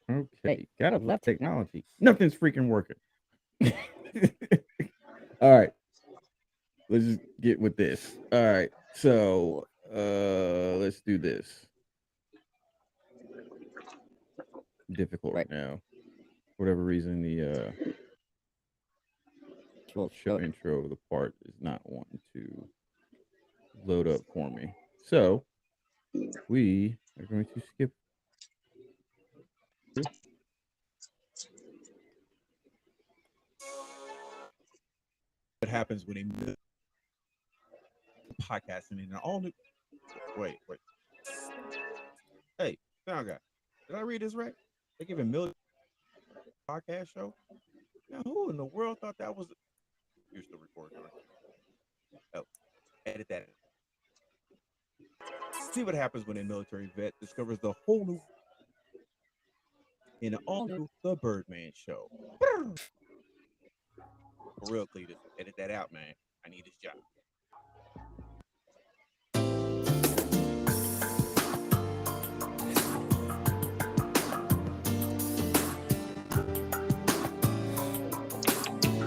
Okay, gotta love technology. Nothing's freaking working. All right, let's just get with this. All right, so let's do this. Difficult right now. For whatever reason, the show intro, the part is not wanting to load up for me. So we are going to skip. What happens when they podcasting in an all new? Wait. Hey, sound guy, did I read this right? They giving million podcast show. Now, who in the world thought that was? You're still recording, right? Oh, edit that. See what happens when a military vet discovers the whole new in an all new The Birdman Show. For real, Cletus, edit that out, man. I need this job.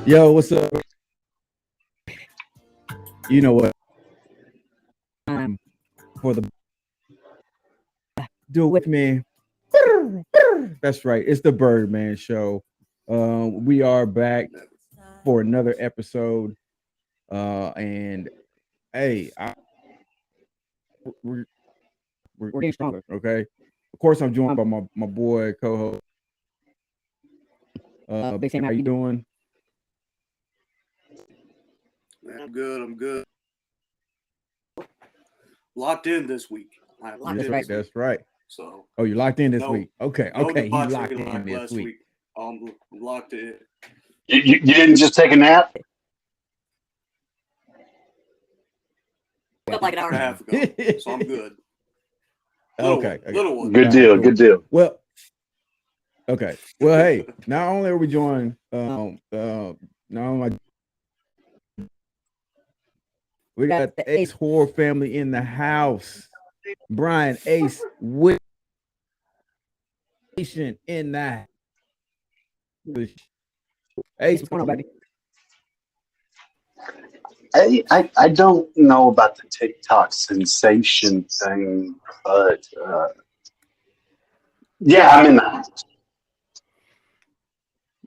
Yo, what's up? You know what? For the do it with me. That's right. It's the Birdman Show. We are back for another episode. And hey, we're getting stronger. Okay. Of course, I'm joined by my boy co-host. Big Sam, how you doing? Man, I'm good. Locked in this week. That's right. So. Oh, you're locked in this week. Okay. No You locked in this week. I'm locked in. You didn't just take a nap? Like an hour and a half ago. So I'm good. Little one. Good deal. Well, okay. Well, hey, not only are we joined, not only we got the Ace horror family in the house. Brian Ace with in that. Ace, what's going on, baby? I don't know about the TikTok sensation thing, but yeah, I'm in the house.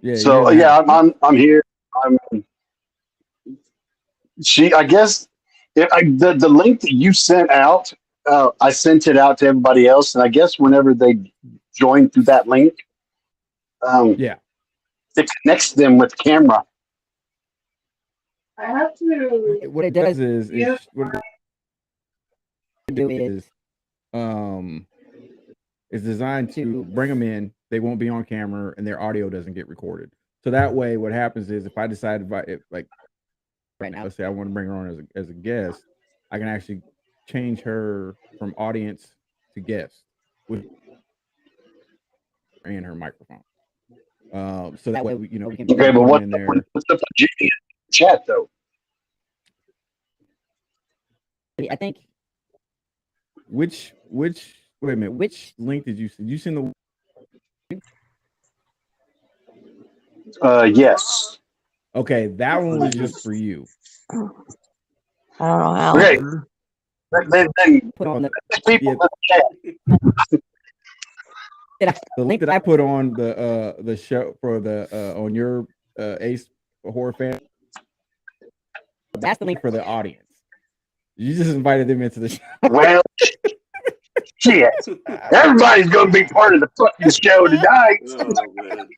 Yeah. So I'm here. I guess the link that you sent out, I sent it out to everybody else, and I guess whenever they join through that link, it connects them with camera. I have to. What it does is it's designed to bring them in. They won't be on camera, and their audio doesn't get recorded. So that way, what happens is, if I decide like right now, let's say I want to bring her on as a guest, I can actually change her from audience to guest with and her microphone. So that way we can. Okay, but what's up with Jimmy in the chat though? I think which wait a minute, which link did you send? You send the Yes. Okay, that one was just for you. I don't know how. Okay. Then Put on the people in the chat. the link that I put on the show for the on your Ace horror fan. That's the link for the audience. You just invited them into the show. Well, shit. Everybody's going to be part of the fucking show tonight. Oh, man.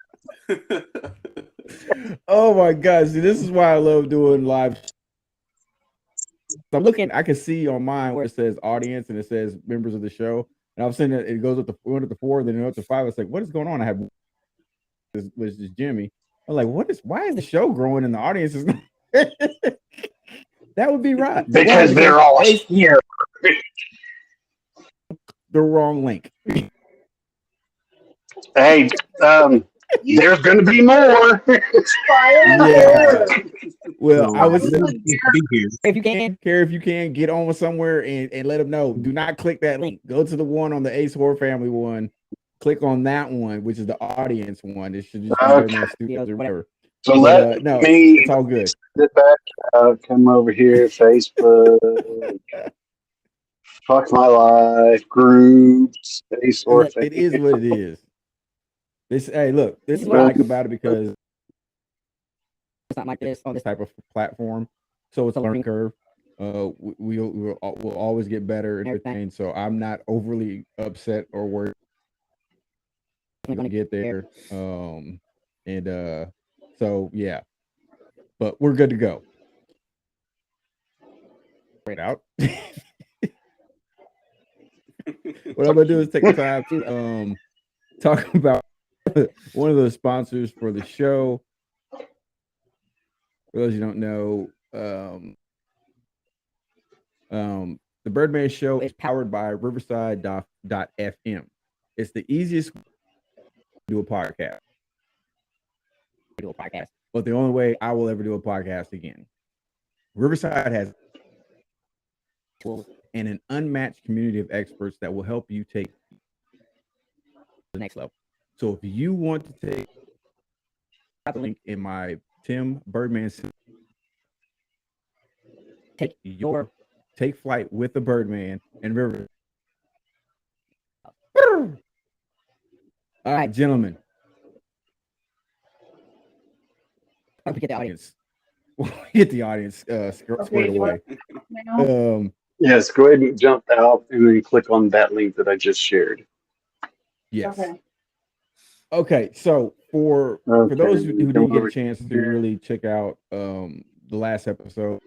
Oh my gosh. See, this is why I love doing live. So I'm looking, I can see on mine where it says audience and it says members of the show. And I'm saying that it goes up to 1 to 4, then it goes to 5. It's like, what is going on? I have this was just Jimmy. I'm like, why is the show growing and the audience is not? That would be right. Because they're all here. The wrong link. Hey, there's going to be more. Yeah. Well, I was be here. if you can get on somewhere and let them know. Do not click that link. Go to the one on the Ace Horror Family one. Click on that one, which is the audience one. It should just be Birdman Studios or whatever. So But, no, it's all good. Sit back, come over here, Facebook. Fuck my life, groups, Ace Horror It is what it is. Hey, look, this is what I like about it because it's not like this on this type of platform, so it's a learning curve. We'll always get better and everything. So I'm not overly upset or worried. I'm gonna get there. So yeah, but we're good to go. Right out. What I'm gonna do is take the time to talk about one of the sponsors for the show. For those you don't know, the Birdman Show is powered by Riverside.fm. It's the easiest way to do a podcast. But the only way I will ever do a podcast again. Riverside has tools and an unmatched community of experts that will help you take the next level. So if you want to take the link in my Tim Birdman, take flight with the Birdman and River. All right, gentlemen. We get the audience. Get the audience squared away. Yes, go ahead and jump out and then click on that link that I just shared. Yes. Okay, so for those who didn't get a chance to really check out the last episode,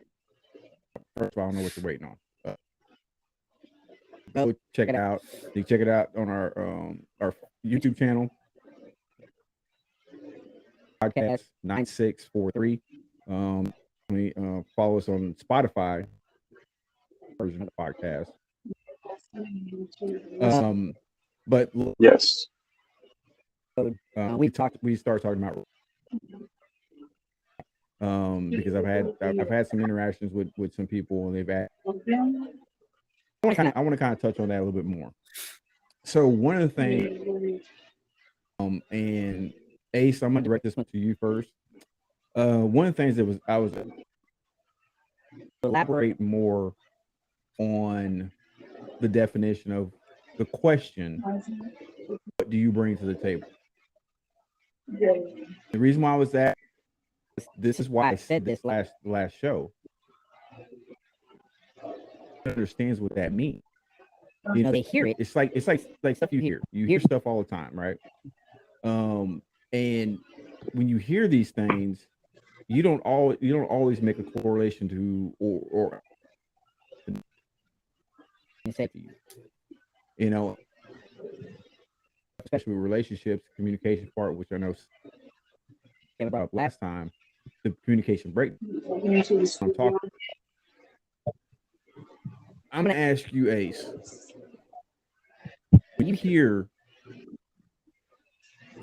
first of all, I don't know what you're waiting on. Go check it out. You can check it out on our YouTube channel. Podcast 9643. Follow us on Spotify version of the podcast. But yes, we start talking about because I've had some interactions with some people and they've asked. I want to kind of touch on that a little bit more. So one of the things, and Ace, I'm gonna direct this one to you first. One of the things that I was elaborate more on the definition of the question, what do you bring to the table? The reason why I was that, this is why I said this last show. Understands what that means. You know, they hear it. It's like stuff you hear. You hear stuff all the time, right? And when you hear these things, you don't always make a correlation to or say to you. You know, especially with relationships, communication part, which I know about last time, the communication break. I'm talking. I'm gonna ask you, Ace. When you hear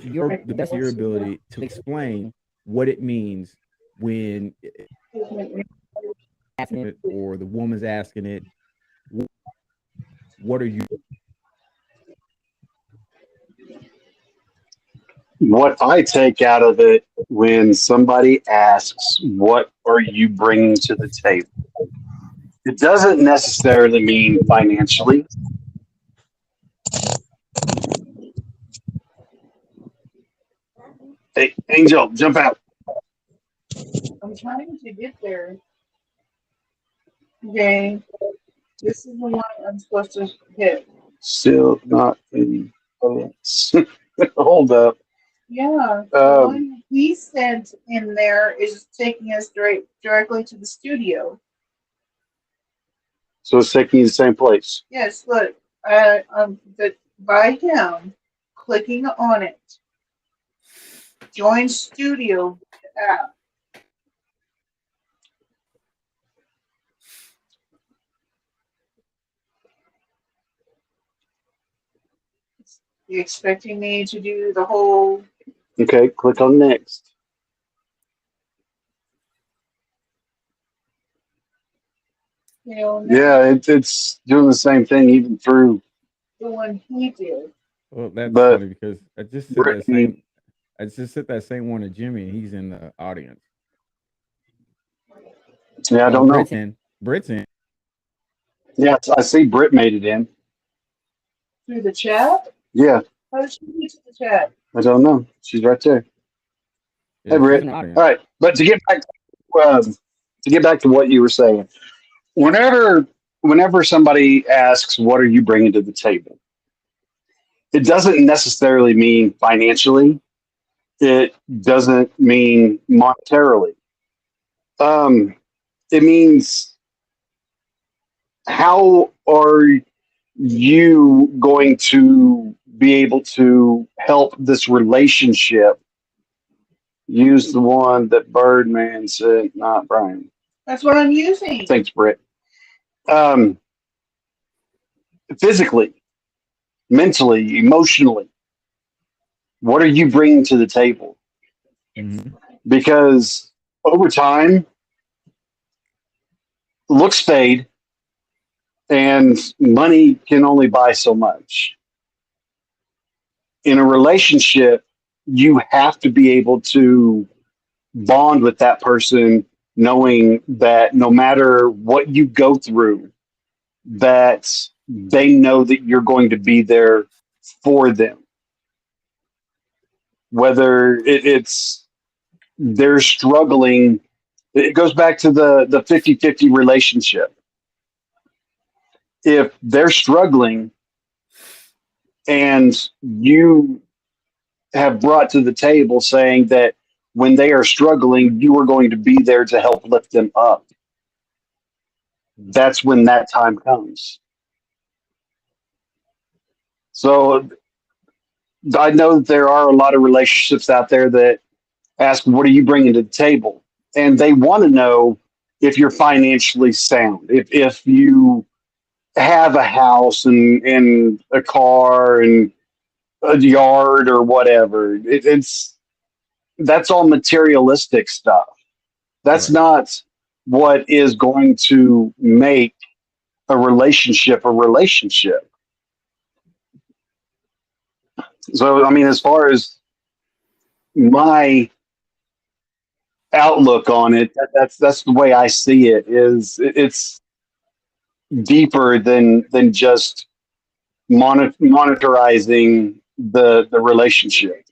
the best of your ability to explain what it means when asking it or the woman's asking it, what are you? what I take out of it when somebody asks, "What are you bringing to the table?" It doesn't necessarily mean financially. Hey, Angel, jump out. I'm trying to get there. Okay, this is the one I'm supposed to hit. Still not in balance. Hold up. Yeah, the one he sent in there is taking us directly to the studio. So it's taking you to the same place. Yes, look, by him clicking on it, join studio app. You expecting me to do the whole? Okay, click on next. Yeah, it's doing the same thing even through. The one he did. Well, that's But funny because I just said that Brittany, same. I just said that same one to Jimmy, and he's in the audience. yeah, I don't know. Britt's in. Yeah, I see Britt made it in. Through the chat? Yeah, How did she get to the chat? I don't know. She's right there. Yeah, Hey, she's Britt. in the All audience. right, but to get back to what you were saying, whenever somebody asks, "What are you bringing to the table?" It doesn't necessarily mean financially. It doesn't mean monetarily. Um, it means how are you going to be able to help this relationship? Use the one that Birdman said, not Brian. That's what I'm using. Thanks, Britt. Um, physically, mentally, emotionally, what are you bringing to the table? Mm-hmm. Because over time, looks fade and money can only buy so much. In a relationship, you have to be able to bond with that person, knowing that no matter what you go through, that they know that you're going to be there for them. Whether it's they're struggling, it goes back to the 50-50 relationship. If they're struggling and you have brought to the table saying that when they are struggling, you are going to be there to help lift them up, that's when that time comes. So I know that there are a lot of relationships out there that ask, "What are you bringing to the table?" And they want to know if you're financially sound, if you have a house and a car and a yard or whatever. It's that's all materialistic stuff. That's Right. not what is going to make a relationship a relationship. So, I mean, as far as my outlook on it, that's the way I see it. It's deeper than just monitorizing the relationship.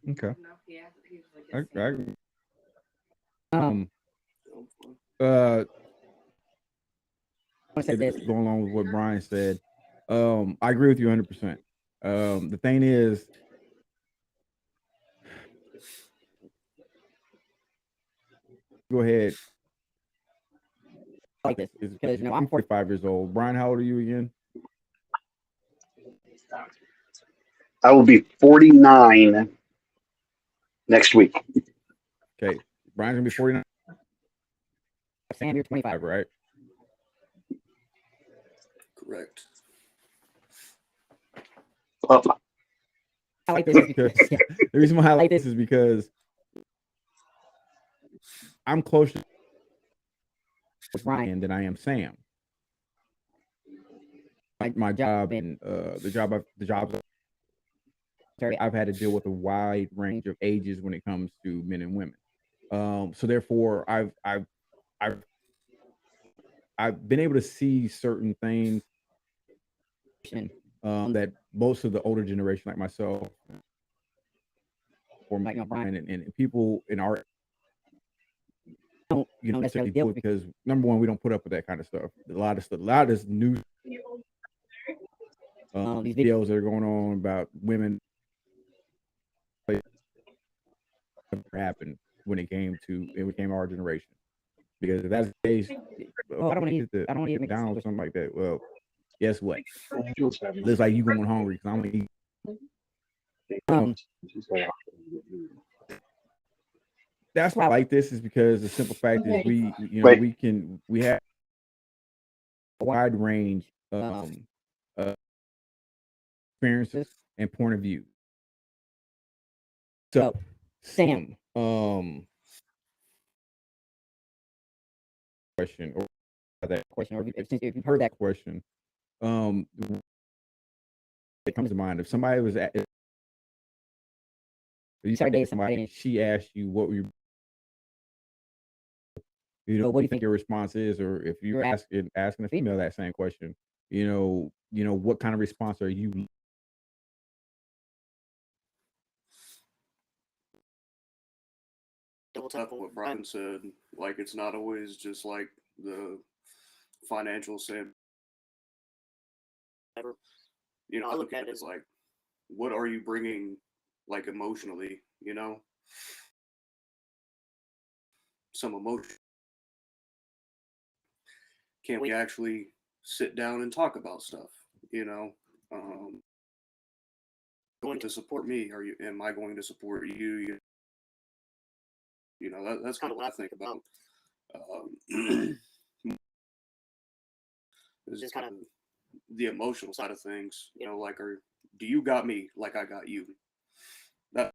Okay. I um uh say this going along with what Brian said. I agree with you 100%. The thing is, go ahead. Like this is because I'm 45 years old. Brian, how old are you again? I will be 49 next week. Okay, Brian's gonna be 49. Sam, you're 25, right? Correct. I like this because the reason why I like this is because I'm closer to Brian than I am Sam. Like my job and the jobs I've had to deal with a wide range of ages when it comes to men and women. So therefore, I've been able to see certain things that most of the older generation, like myself, or Brian, and people in our don't necessarily deal with, because number one, we don't put up with that kind of stuff. A lot of this news, these videos that are going on about women happened when it became our generation. Because if that's the case, I don't want to eat McDonald's or something like that. Well, guess what? Looks like you going hungry because I'm gonna eat. That's why I like this, is because the simple fact is we have a wide range of experiences and point of view. So Sam, question, or that question, or if you've heard that question, it comes to mind. If somebody was at, if you started dating somebody and she asked you what were what do you think your response is, or if you're asking a female that same question, what kind of response are you? Double tap on what Brian said. Like, it's not always just like the financial side. I look at it as like, what are you bringing, like, emotionally? Some emotion. Can we actually sit down and talk about stuff? Going to support me? Am I going to support you? That's kind of what I think about. It's just kind of the emotional side of things. Like, do you got me like I got you? That.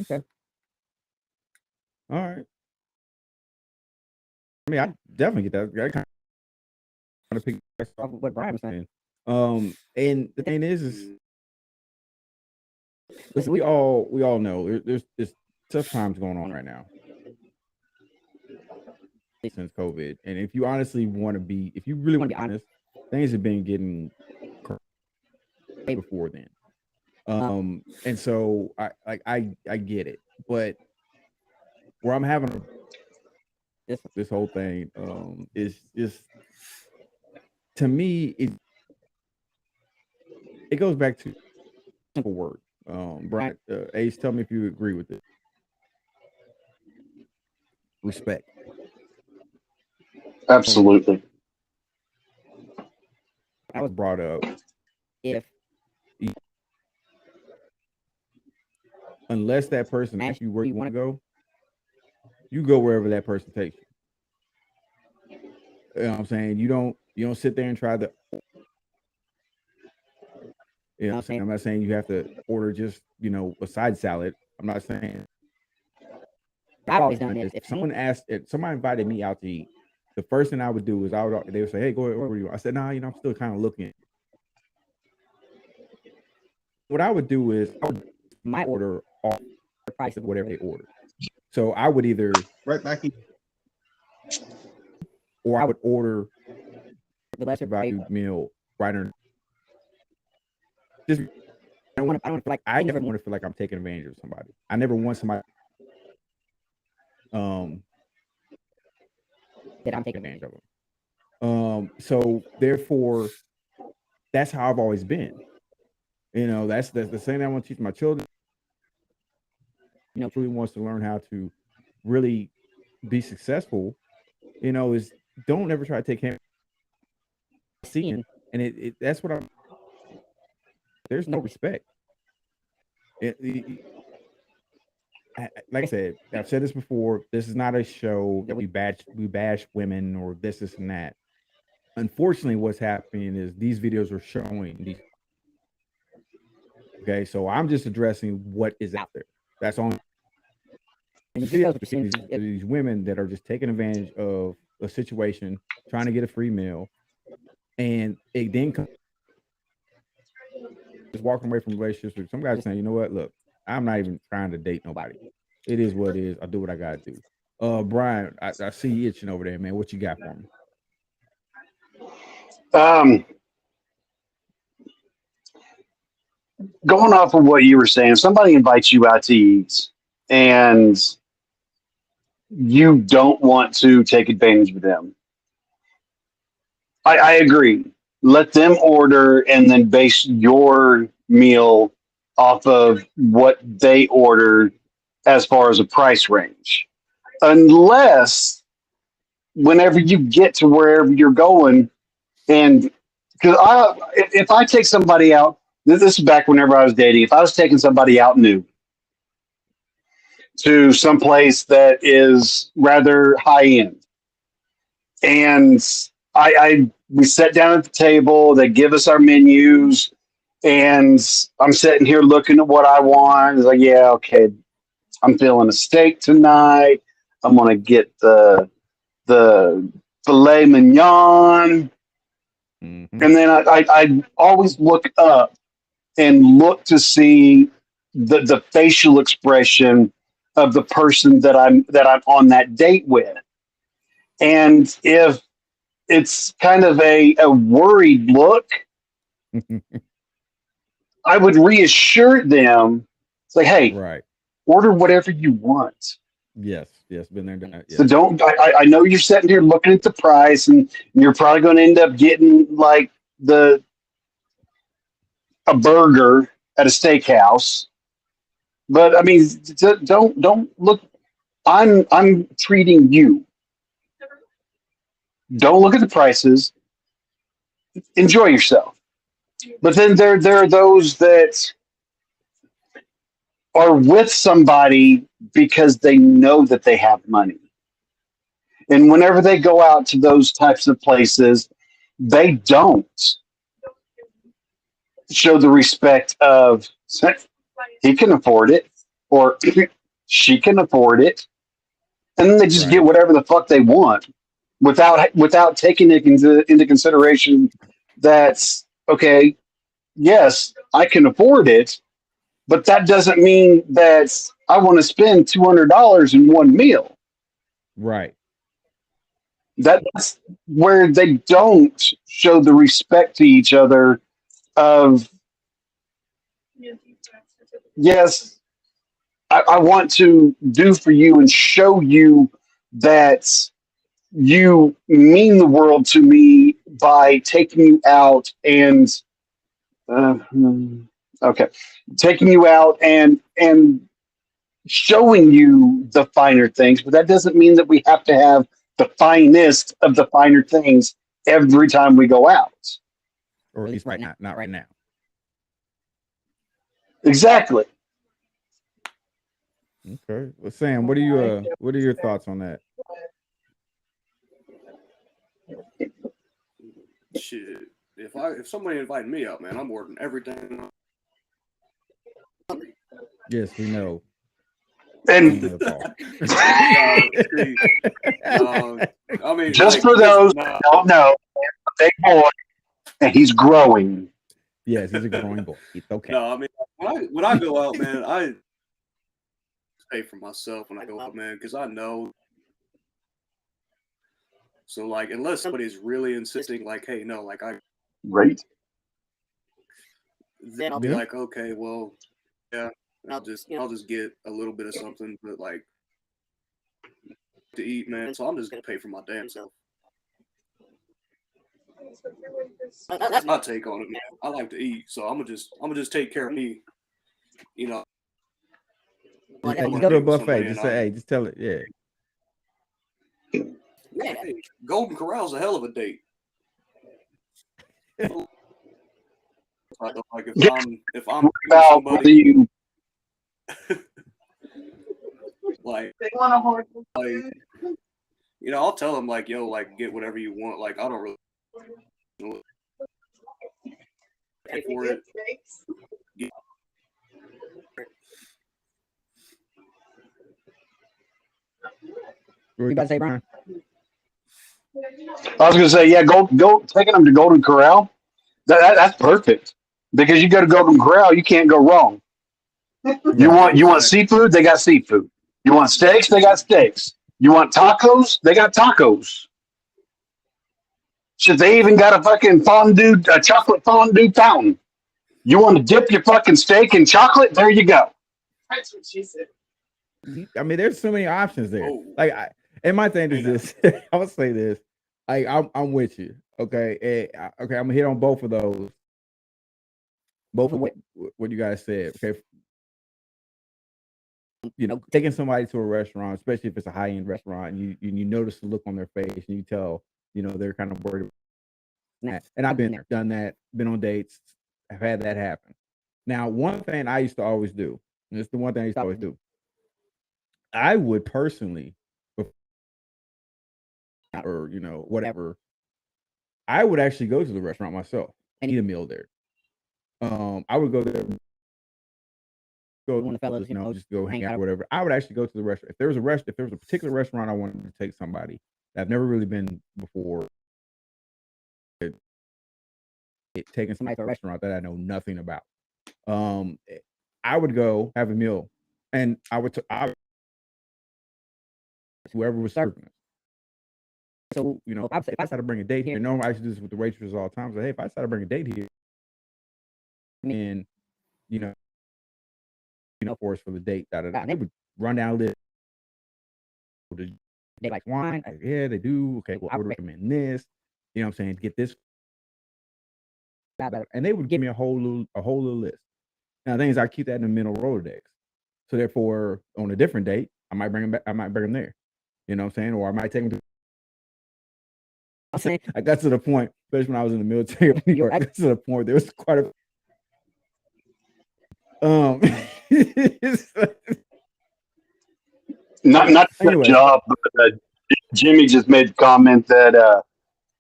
Okay. All right. I mean, I definitely get that. I kind of pick off what Brian was saying. And the thing is listen, we all know there's tough times going on right now since COVID. And if you really want to be honest, things have been getting way before then. And so I get it, but where I'm having this whole thing is just, to me, it goes back to simple word. Brian, Ace, tell me if you agree with it. Respect. Absolutely. I was brought up, unless that person asks you where you want to go, you go wherever that person takes you. You know what I'm saying? You don't sit there and try to, what I'm saying? I'm not saying you have to order just, a side salad. I'm not saying. I've always done this. If somebody invited me out to eat, the first thing I would do is they would say, "Hey, go ahead, order you." I said, "Nah, I'm still kind of looking." What I would do is I would my order off the price of whatever they order. So I would either right back in, or I would order the lesser value meal right under. Just I don't feel like I never want to feel like I'm taking advantage of somebody. I never want somebody that I'm taking advantage of them. So therefore, that's how I've always been. That's the same I want to teach my children. Truly wants to learn how to really be successful. Is don't ever try to take him seeing, and that's what I'm. There's no respect. Like I said, I've said this before. This is not a show that we bash women or this and that. Unfortunately, what's happening is these videos are showing these. Okay, so I'm just addressing what is out there. That's on. And the videos are seeing these women that are just taking advantage of a situation, trying to get a free meal, and it then comes just walking away from relationships with some guys saying, you know what, look, I'm not even trying to date nobody. It is what it is. I do what I gotta do. Brian, I see you itching over there, man. What you got for me? Going off of what you were saying, if somebody invites you out to eat and you don't want to take advantage of them, I agree. Let them order and then base your meal off of what they ordered as far as a price range. Unless whenever you get to wherever you're going, and because if I take somebody out, this is back whenever I was dating. If I was taking somebody out new to some place that is rather high end, and we sat down at the table, they give us our menus, and I'm sitting here looking at what I want. It's like, yeah, okay, I'm feeling a steak tonight. I'm gonna get the filet mignon. Mm-hmm. And then I always look up and look to see the facial expression of the person that I'm on that date with. And if it's kind of a worried look, I would reassure them. It's like, hey, Right. order whatever you want. Yes. Been there, done that. So Yes. don't. I know you're sitting here looking at the price, and you're probably going to end up getting like a burger at a steakhouse. But I mean, don't look. I'm treating you. Don't look at the prices. Enjoy yourself. But then there are those that are with somebody because they know that they have money. And whenever they go out to those types of places, they don't show the respect of he can afford it or she can afford it. And then they just get Right. whatever the fuck they want without taking it into consideration that's okay, yes, I can afford it, but that doesn't mean that I want to spend $200 in one meal. Right. That's where they don't show the respect to each other of yes, I want to do for you and show you that you mean the world to me by taking you out and uh, okay, taking you out and showing you the finer things, but that doesn't mean that we have to have the finest of the finer things every time we go out. Or at least right now. Not right now. Exactly. Okay. Well, Sam, what are your thoughts on that? Shit. If somebody invited me out, man, I'm ordering everything. Yes, we know. And No, see, I mean, just like, for those that don't know, a big boy, and he's growing. yes, he's a growing boy. It's okay. No, I mean, when I go out, man, I pay for myself when I go out, man, because I know. So, like, unless somebody's really insisting, like, hey, no, like, Right? then I'll be Yeah. like, okay, well, yeah, I'll just get a little bit of something, but like to eat, man. So I'm just gonna pay for my damn self. That's my take on it, man. I like to eat, so I'm gonna just take care of me. You know, Hey, I just wanna go to a be with buffet. somebody Just and say, hey, just tell it. Yeah. yeah, hey, Golden Corral's a hell of a date. Like if I'm About somebody you, like They want to hold. you know, I'll tell them like, yo, like get whatever you want. Like I don't really pay for it. What you about to say, Brian? I was gonna say, yeah, go taking them to Golden Corral. That's perfect because you go to Golden Corral, you can't go wrong. Right. You want seafood, they got seafood. You want steaks, they got steaks. You want tacos, they got tacos. Shit, they even got a fucking a chocolate fondue fountain. You want to dip your fucking steak in chocolate? There you go. That's what she said. I mean, there's so many options there. Oh. Like, and my thing is this. I would say this. Like, I'm with you. Okay. Okay. I'm gonna hit on both of those. Both of what you guys said. Okay. You know, taking somebody to a restaurant, especially if it's a high end restaurant, and you notice the look on their face, and you tell, you know, they're kind of worried about that. And I've been there, done that, been on dates, I've had that happen. Now, one thing I used to always do, and it's the one thing I used to always do, I would personally, or you know, whatever, I would actually go to the restaurant myself and eat a meal there. I would go there, go one of the fellas, you know, just go hang out or whatever. I would actually go to the restaurant. If there was a particular restaurant I wanted to take somebody that I've never really been before, taking somebody to a restaurant that I know nothing about. I would go have a meal, and I would whoever was serving us. So, you know, if I decide to bring a date here, normally I used to do this with the waitresses all the time. So, hey, if I decide to bring a date here, and you know, for us for the date, and they would run down a list. They like wine? Yeah, they do. Okay, well, I would recommend this. You know what I'm saying? Get this. And they would give me a whole little list. Now, the thing is, I keep that in the mental Rolodex. So therefore, on a different date, I might bring them back. I might bring them there. You know what I'm saying? Or I might take them to. I got to the point, especially when I was in the military of New York. I got to the point there was quite a. Not Anyway. job, but Jimmy just made a comment that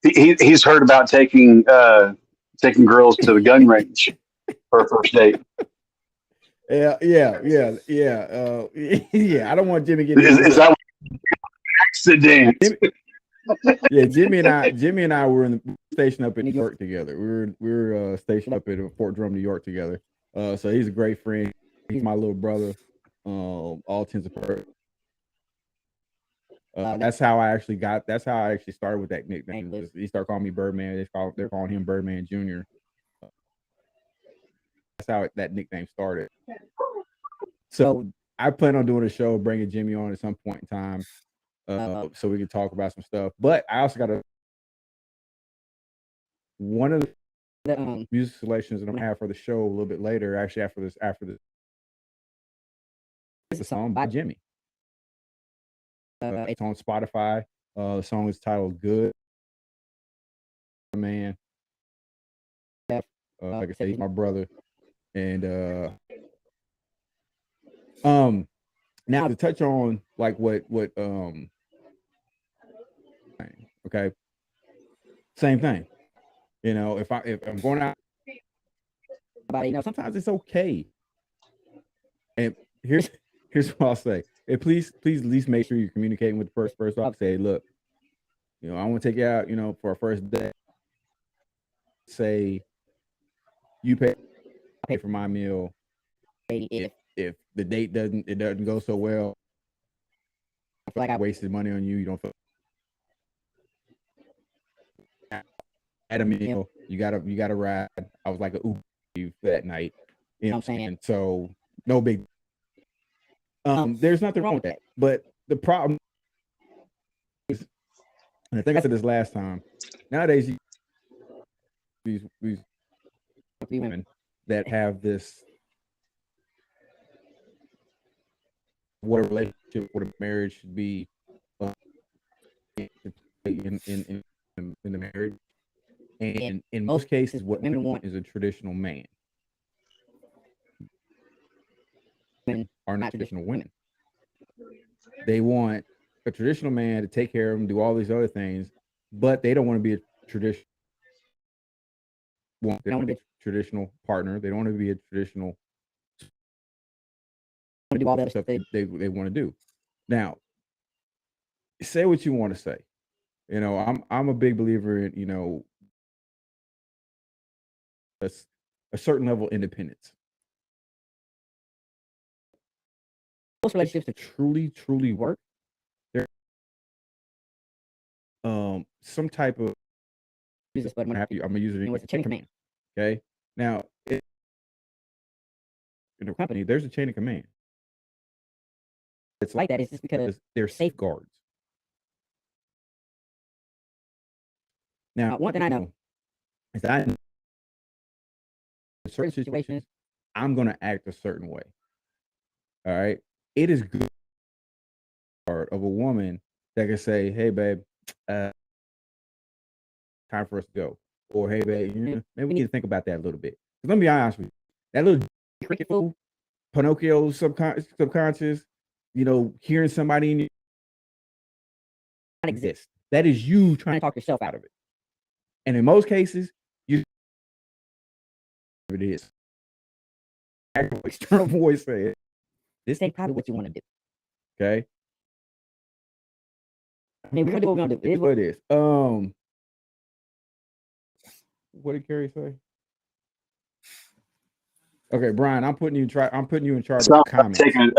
he's heard about taking girls to the gun range for a first date. Yeah. I don't want Jimmy getting. Is that accident? Yeah, Jimmy and I were stationed up in New York together. We were stationed up at Fort Drum, New York together. So he's a great friend. He's my little brother. All intents and purposes. That's how I actually started with that nickname. He started calling me Birdman. They're calling him Birdman Jr. That's how that nickname started. So I plan on doing a show, bringing Jimmy on at some point in time, so we can talk about some stuff. But I also got one of the music selections that I'm gonna have for the show a little bit later. Actually, after this, it's a song by Jimmy. It's on Spotify. The song is titled "Good." Man, like I said, he's my brother, and now to touch on like what okay, same thing. You know, if I'm going out, you know, sometimes it's okay. And here's what I'll say. And please at least make sure you're communicating with the first person. I'll say, look, you know, I want to take you out, you know, for our first day. Say you pay for my meal. If the date doesn't go so well, I feel like I wasted money on you. You don't feel at a meal. You gotta ride. I was like a Uber that night. You know what I'm saying? So no big. There's nothing wrong with that. But the problem is, and I think I said this last time. Nowadays, these women that have this what a relationship, what a marriage should be in the marriage. And in most cases, what women want is a traditional man. Women are not traditional women. They want a traditional man to take care of them, do all these other things, but they don't want to be a traditional. They don't want to be a traditional partner. They don't want to be a traditional. Want to do all that stuff they want to do. Now, say what you want to say. You know, I'm a big believer in, you know, a certain level of independence. Most relationships that truly work, they're some type of business, but I'm gonna use it. It's a chain of command. Okay, now in a company, there's a chain of command. It's like that. It's just because they're safeguards. Now, one thing I know is that in certain situations, I'm gonna act a certain way. All right, it is good part of a woman that can say, "Hey, babe, uh, time for us to go," or "Hey, babe, you know, maybe we need to think about that a little bit." 'Cause let me be honest with you, that little cricket fool, Pinocchio subconscious, you know, hearing somebody in you not exist. That is you trying to talk yourself out of it. And in most cases, you it is. External voice saying, this ain't probably what you want to do. Okay. I mean, we're gonna do what we're gonna do. It is what it is. What did Carrie say? Okay, Brian, I'm putting you in charge It's of not comments. taking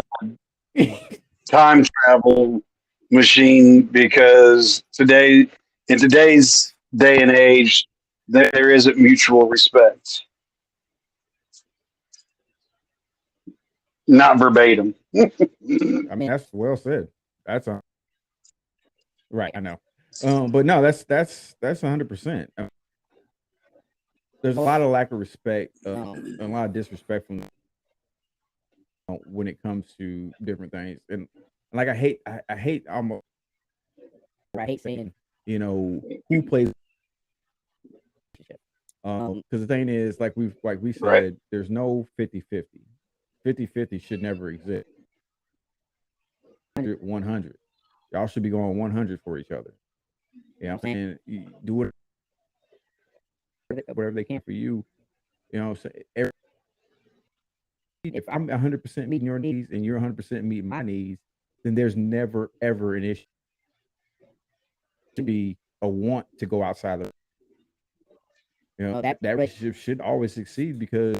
a time travel machine because in today's day and age, there isn't mutual respect. Not verbatim. I mean, that's well said. That's right. I know. But no, that's 100%. There's a lot of lack of respect, a lot of disrespect from when it comes to different things, and like I hate almost. I hate saying, you know, who plays. Because the thing is, like we said, Right. there's no 50-50. 50-50 should never exist. 100. Y'all should be going 100 for each other. You know what I'm saying? You do whatever they can for you. You know what I'm saying? If I'm 100% meeting your needs and you're 100% meeting my needs, then there's never ever an issue to be a want to go outside of, you know, that relationship should always succeed because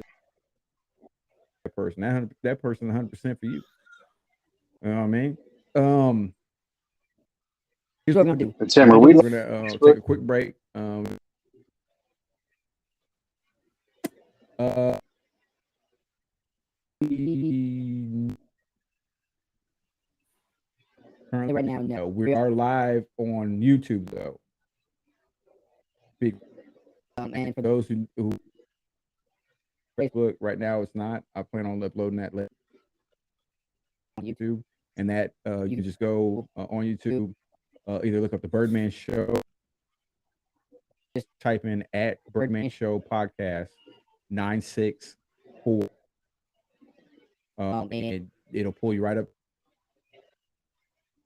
that person 100% for you. You know what I mean? Here's what we're gonna do. Tim, are we We're gonna take a quick break. Currently, right now, no, we are live on YouTube though. And for those who Facebook right now, it's not. I plan on uploading that later on YouTube, and that you can just go on YouTube, either look up the Birdman Show, just type in at Birdman Show Podcast 964, and it'll pull you right up,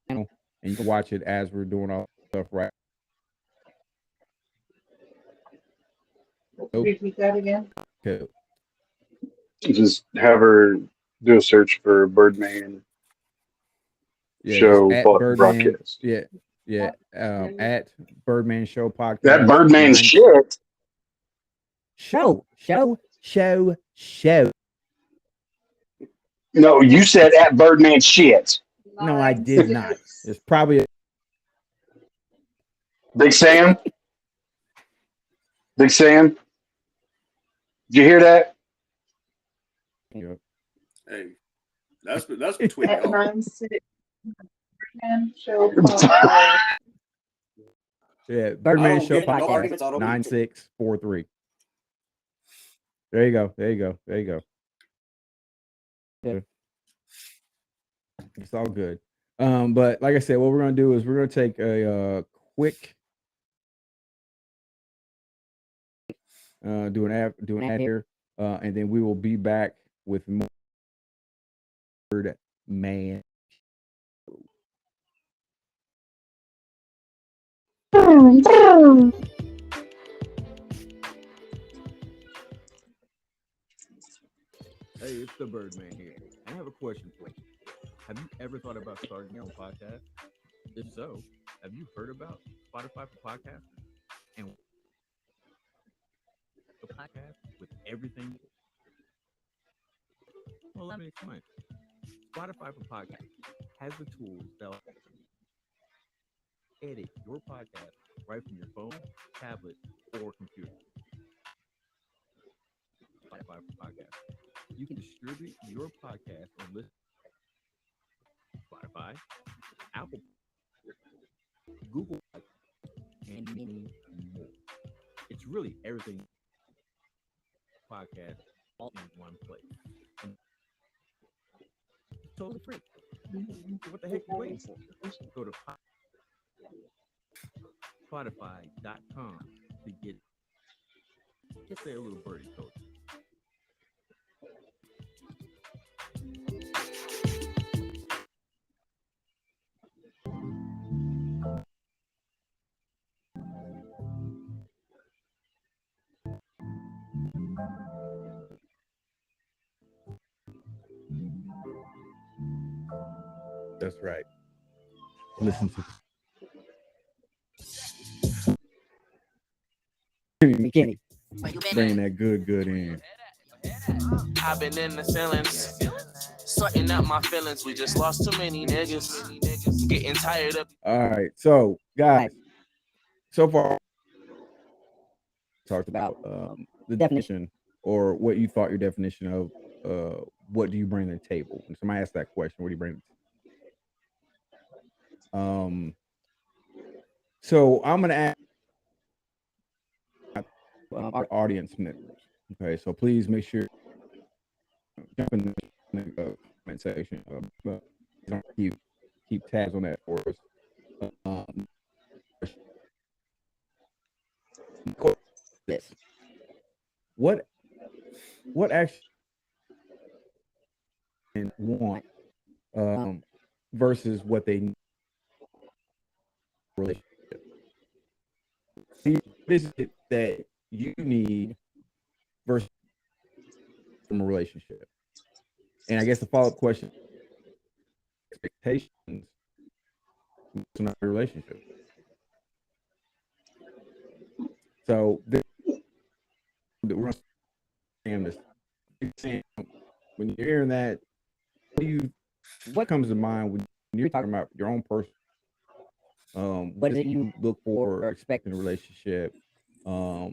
and you can watch it as we're doing all stuff right. Repeat that again. Okay. just have her do a search for Birdman Show at Birdman, broadcast? At Birdman Show Podcast. That Birdman shit. Show. No, you said at Birdman shit. No, I did not. It's probably Big Sam. Big Sam. Did you hear that? Hey, that's between At y'all. 9-6 show podcast. Yeah, Birdman Show get it. Nobody Podcast gets auto- 9643. There you go. Yeah. It's all good. But like I said, what we're gonna do is we're gonna take a quick do an ad here, and then we will be back with more Birdman. Hey, it's the Birdman here. I have a question for you. Have you ever thought about starting your own podcast? If so, Have you heard about Spotify for podcasters? And the podcast with everything. Well, let me explain. Spotify for podcasters has the tools that will edit your podcast right from your phone, tablet, or computer. Spotify for podcasters. You can distribute your podcast and listen to Spotify, Apple, Google, and many more. It's really everything podcast all in one place. And it's totally free. What the heck are you waiting for? Go to Spotify.com to get it. Just say a little birdie told you. That's right. Listen to Kenny. Bringing that good in. I've been in the ceilings, sorting out my feelings. We just lost too many niggas. Getting tired of. All right. So, guys, so far talked about the definition or what you thought your definition of what do you bring to the table. When somebody asked that question, what do you bring? So I'm gonna ask our audience members. Okay, so please make sure jump in the comment section. Keep tabs on that for us. This. What actually want versus what they need relationship. What is it that you need versus from a relationship? And I guess the follow-up question: expectations in a relationship. So we're saying this. When you're hearing that, what comes to mind when you're talking about your own person? What is it you look for or expect in a relationship? Do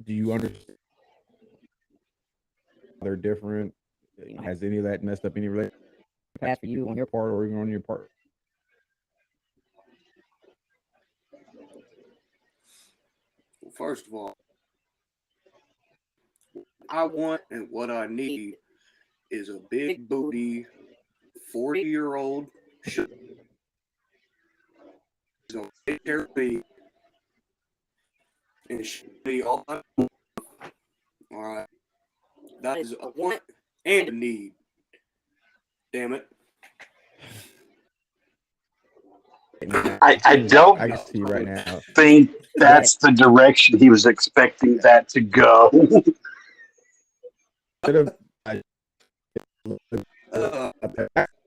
you understand they're different? Has any of that messed up any relationship past for you on your part or even on your part? Well, first of all, what I want and what I need is a big booty 40-year-old gonna take care of me and she'll be all I want. All right. That is a want and a need. Damn it. I don't I can see right now. think that's the direction he was expecting that to go. I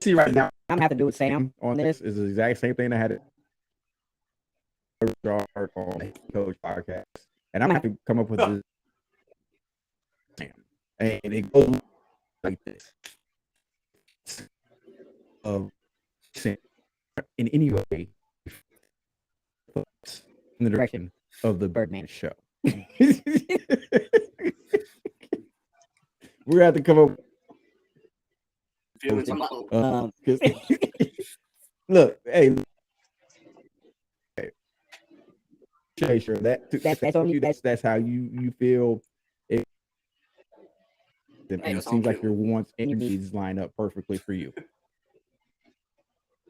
see right now. I'm gonna have to do with Sam on this. Is the exact same thing I had on the Coach podcast, and I'm gonna have to come up with this. And it goes like this: in any way, in the direction of the Birdman show. We're gonna have to come up. Look, hey, sure that's on you. That's how you feel. And it seems like your wants and your needs line up perfectly for you.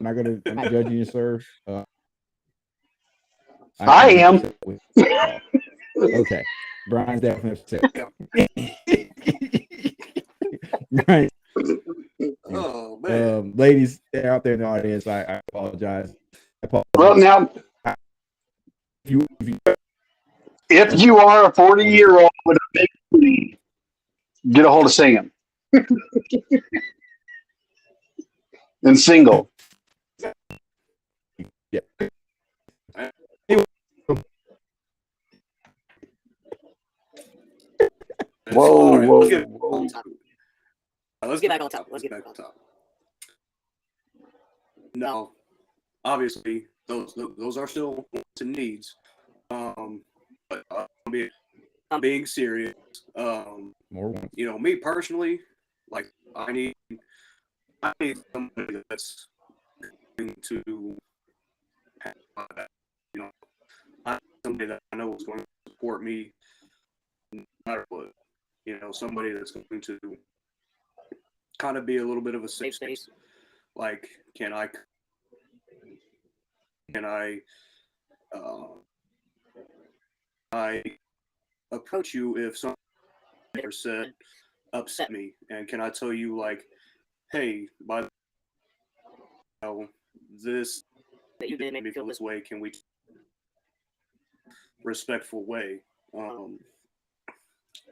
I'm not judging you, sir. I am. Okay, Brian's definitely upset. Brian. Oh man, ladies out there in the audience, I apologize. Well, now, if you are a 40-year-old with a big booty, get a hold of Sam. And single. Yeah. Whoa, All right, whoa, let's get whoa. let's get back on top. Let's get back on top. Now, obviously, those are still wants and needs. But I'm being serious. More ones. You know, me personally, like I need somebody that's going to have my back. You know, I need somebody that I know is going to support me no matter what. You know, somebody that's going to kind of be a little bit of a safe space. Like, can I I approach you if something said upset me, and can I tell you like, hey, by the this that you did make me feel this way, can we respectful way?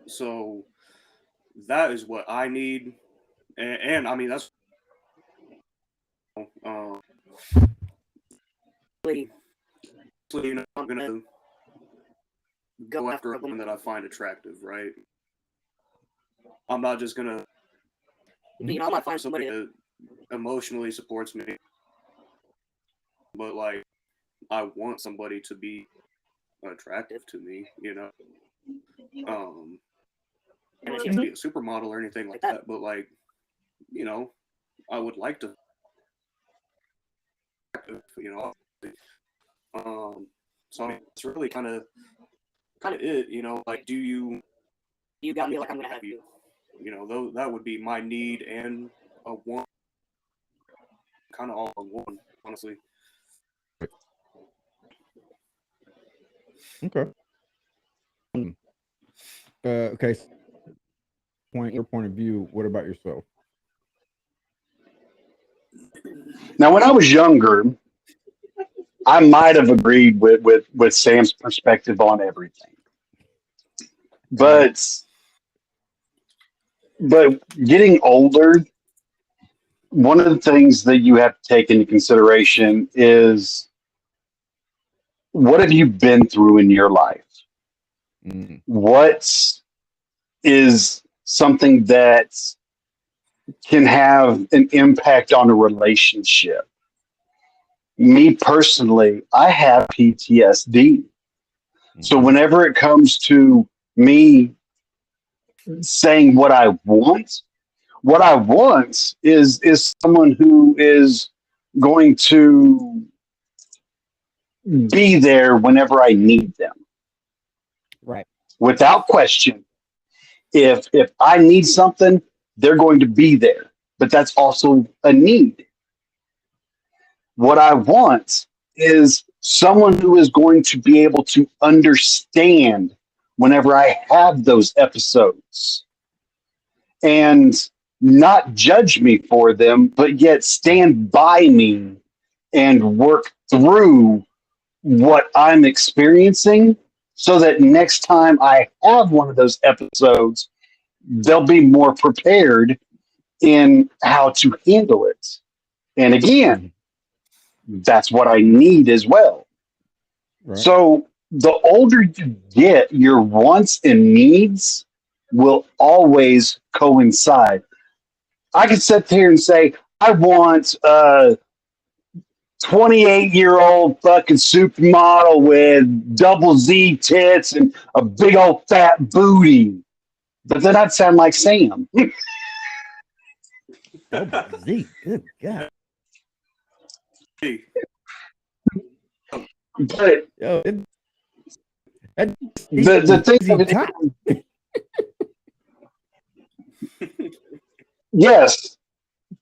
So that is what I need, and I mean that's you know, I'm gonna go after a woman that I find attractive, right? I'm not just gonna, you know, I might find somebody that emotionally supports me, but like I want somebody to be attractive to me, you know. And she can be a supermodel or anything like that, but like, you know, I would like to, you know. So I mean, it's really kind of it, you know. Like, do you got me like I'm gonna have you, you know? Though that would be my need and a want, kind of all in one, honestly. Okay. Okay. Your point of view. What about yourself? Now, when I was younger, I might have agreed with Sam's perspective on everything, but getting older, one of the things that you have to take into consideration is what have you been through in your life? Mm. What is something that can have an impact on a relationship? Me personally, I have PTSD. So whenever it comes to me saying what I want is someone who is going to be there whenever I need them. Right. Without question. If I need something, they're going to be there. But that's also a need. What I want is someone who is going to be able to understand whenever I have those episodes and not judge me for them, but yet stand by me and work through what I'm experiencing so that next time I have one of those episodes, they'll be more prepared in how to handle it. And again, that's what I need as well. Right. So the older you get, your wants and needs will always coincide. I could sit here and say, I want a 28-year-old fucking supermodel with double Z tits and a big old fat booty. But then I'd sound like Sam. Double Z. Good God. Hey, But Yo, the thing of it is, yes,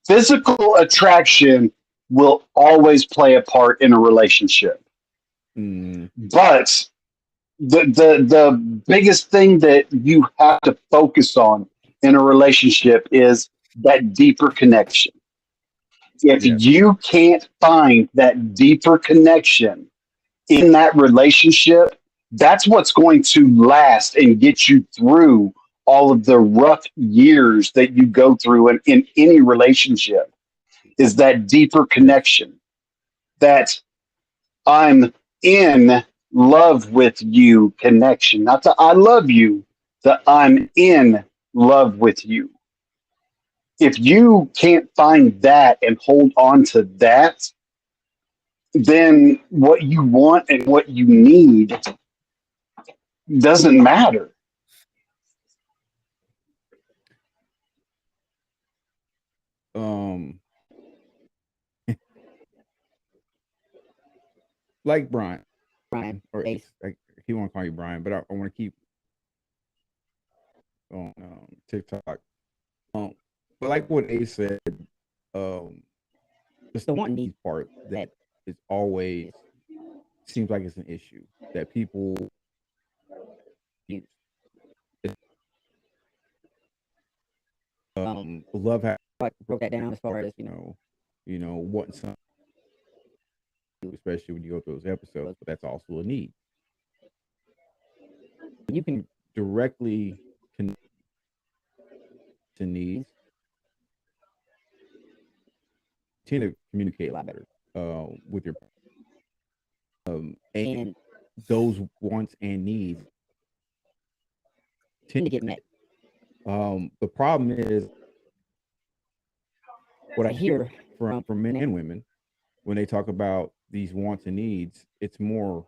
physical attraction will always play a part in a relationship. But the biggest thing that you have to focus on in a relationship is that deeper connection. If you can't find that deeper connection in that relationship, that's what's going to last and get you through all of the rough years that you go through in any relationship, is that deeper connection. That I'm in love with you connection, not the I love you, the I'm in love with you. If you can't find that and hold on to that, then what you want and what you need doesn't matter. Um, like Brian or Ace. I keep want to call you Brian, but I want to keep on TikTok. But like what Ace said, it's the want need part that is always seems like it's an issue that people use. Love how like broke that down as far as wanting something, especially when you go through those episodes, but that's also a need. You can directly connect to needs, tend to communicate a lot better with your and those wants and needs tend to get met. The problem is what I hear from men and women when they talk about these wants and needs. It's more,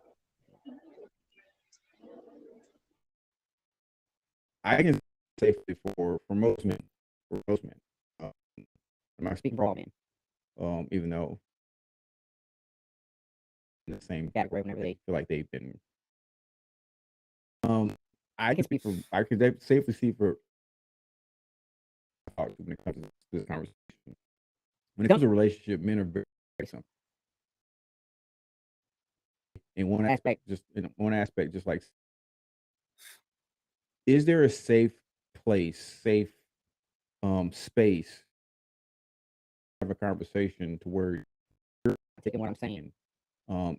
I can say for most men, um, I'm not speaking for all men, even though in the same category whenever they feel like they've been. I can speak for. I could safely see for when it comes to this conversation. When it comes to relationship, men are very simple. In one aspect, just like, is there a safe place, safe space, have a conversation to where you're taking what I'm saying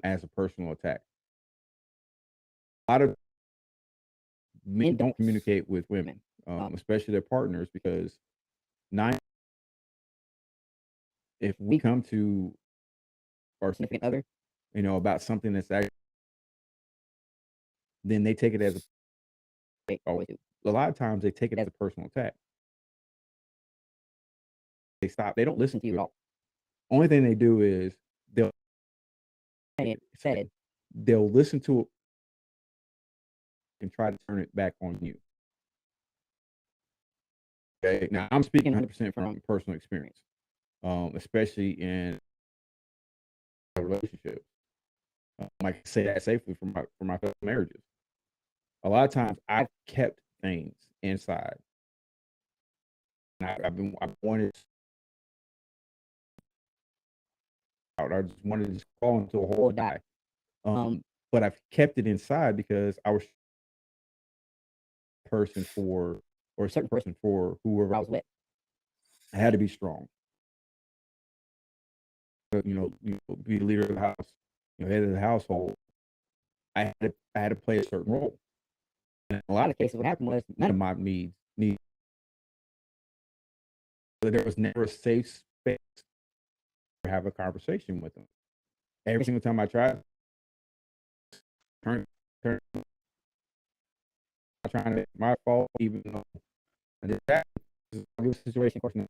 as a personal attack? A lot of men don't communicate with women, especially their partners, because if we come to our significant other, about something that's actually, then they take it as a lot of times they take it as a personal attack. They stop. They don't listen to you at all. Only thing they do is they'll listen to it and try to turn it back on you. Okay. Now I'm speaking 100% from personal experience, especially in a relationship. I can say that safely for my marriages. A lot of times I've kept things inside, and I wanted out. I just wanted to just fall into a hole and die. But I've kept it inside because I was a certain person for whoever I was with. I had to be strong. Be the leader of the house, head of the household. I had to play a certain role. And in a lot of cases, what happened was none of my needs. But there was never a safe space to have a conversation with them. Every single time I tried, turn, I'm trying to make my fault, even though I did that. I'll give a situation question.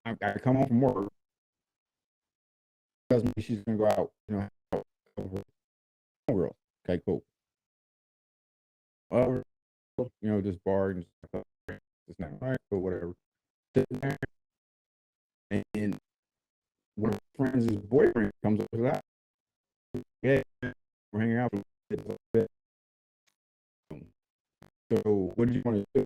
I come home from work. Tells me she's gonna go out, over girl. Okay, cool. Just bar and just not right, but whatever. And one of my friends' boyfriend comes up to that. Yeah, we're hanging out a bit. So what do you want to do?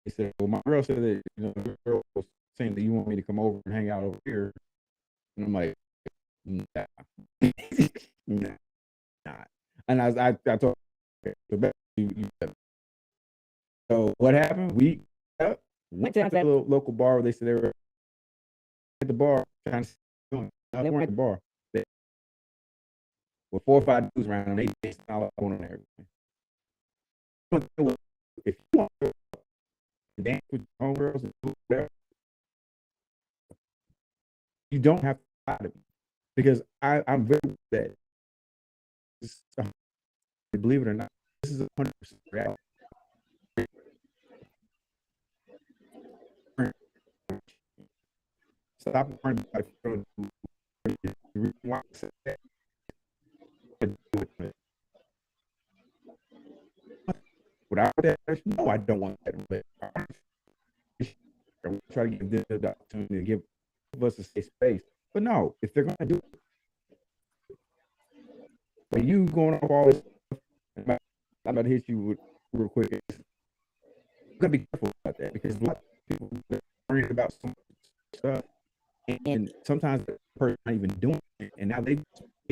He said, well, my girl said that, the girl was saying that you want me to come over and hang out over here. And I'm like, nah. Nah. And I told her, so what happened? We went to that little local bar where they said they were at the bar trying to they weren't at the bar. With 4 or 5 dudes around them, they all on everything. If you want to dance with your homegirls and do whatever, you don't have to lie to me because I'm very that. Believe it or not, this is 100% reality. Stop worrying about without that. No, I don't want that. But I try to give them the opportunity to give us a safe space. But no, if they're going to do it, but you going off all this stuff, I'm about to hit you with real quick. You gotta be careful about that because a lot of people are worried about some stuff, and sometimes the person not even doing it, and now they've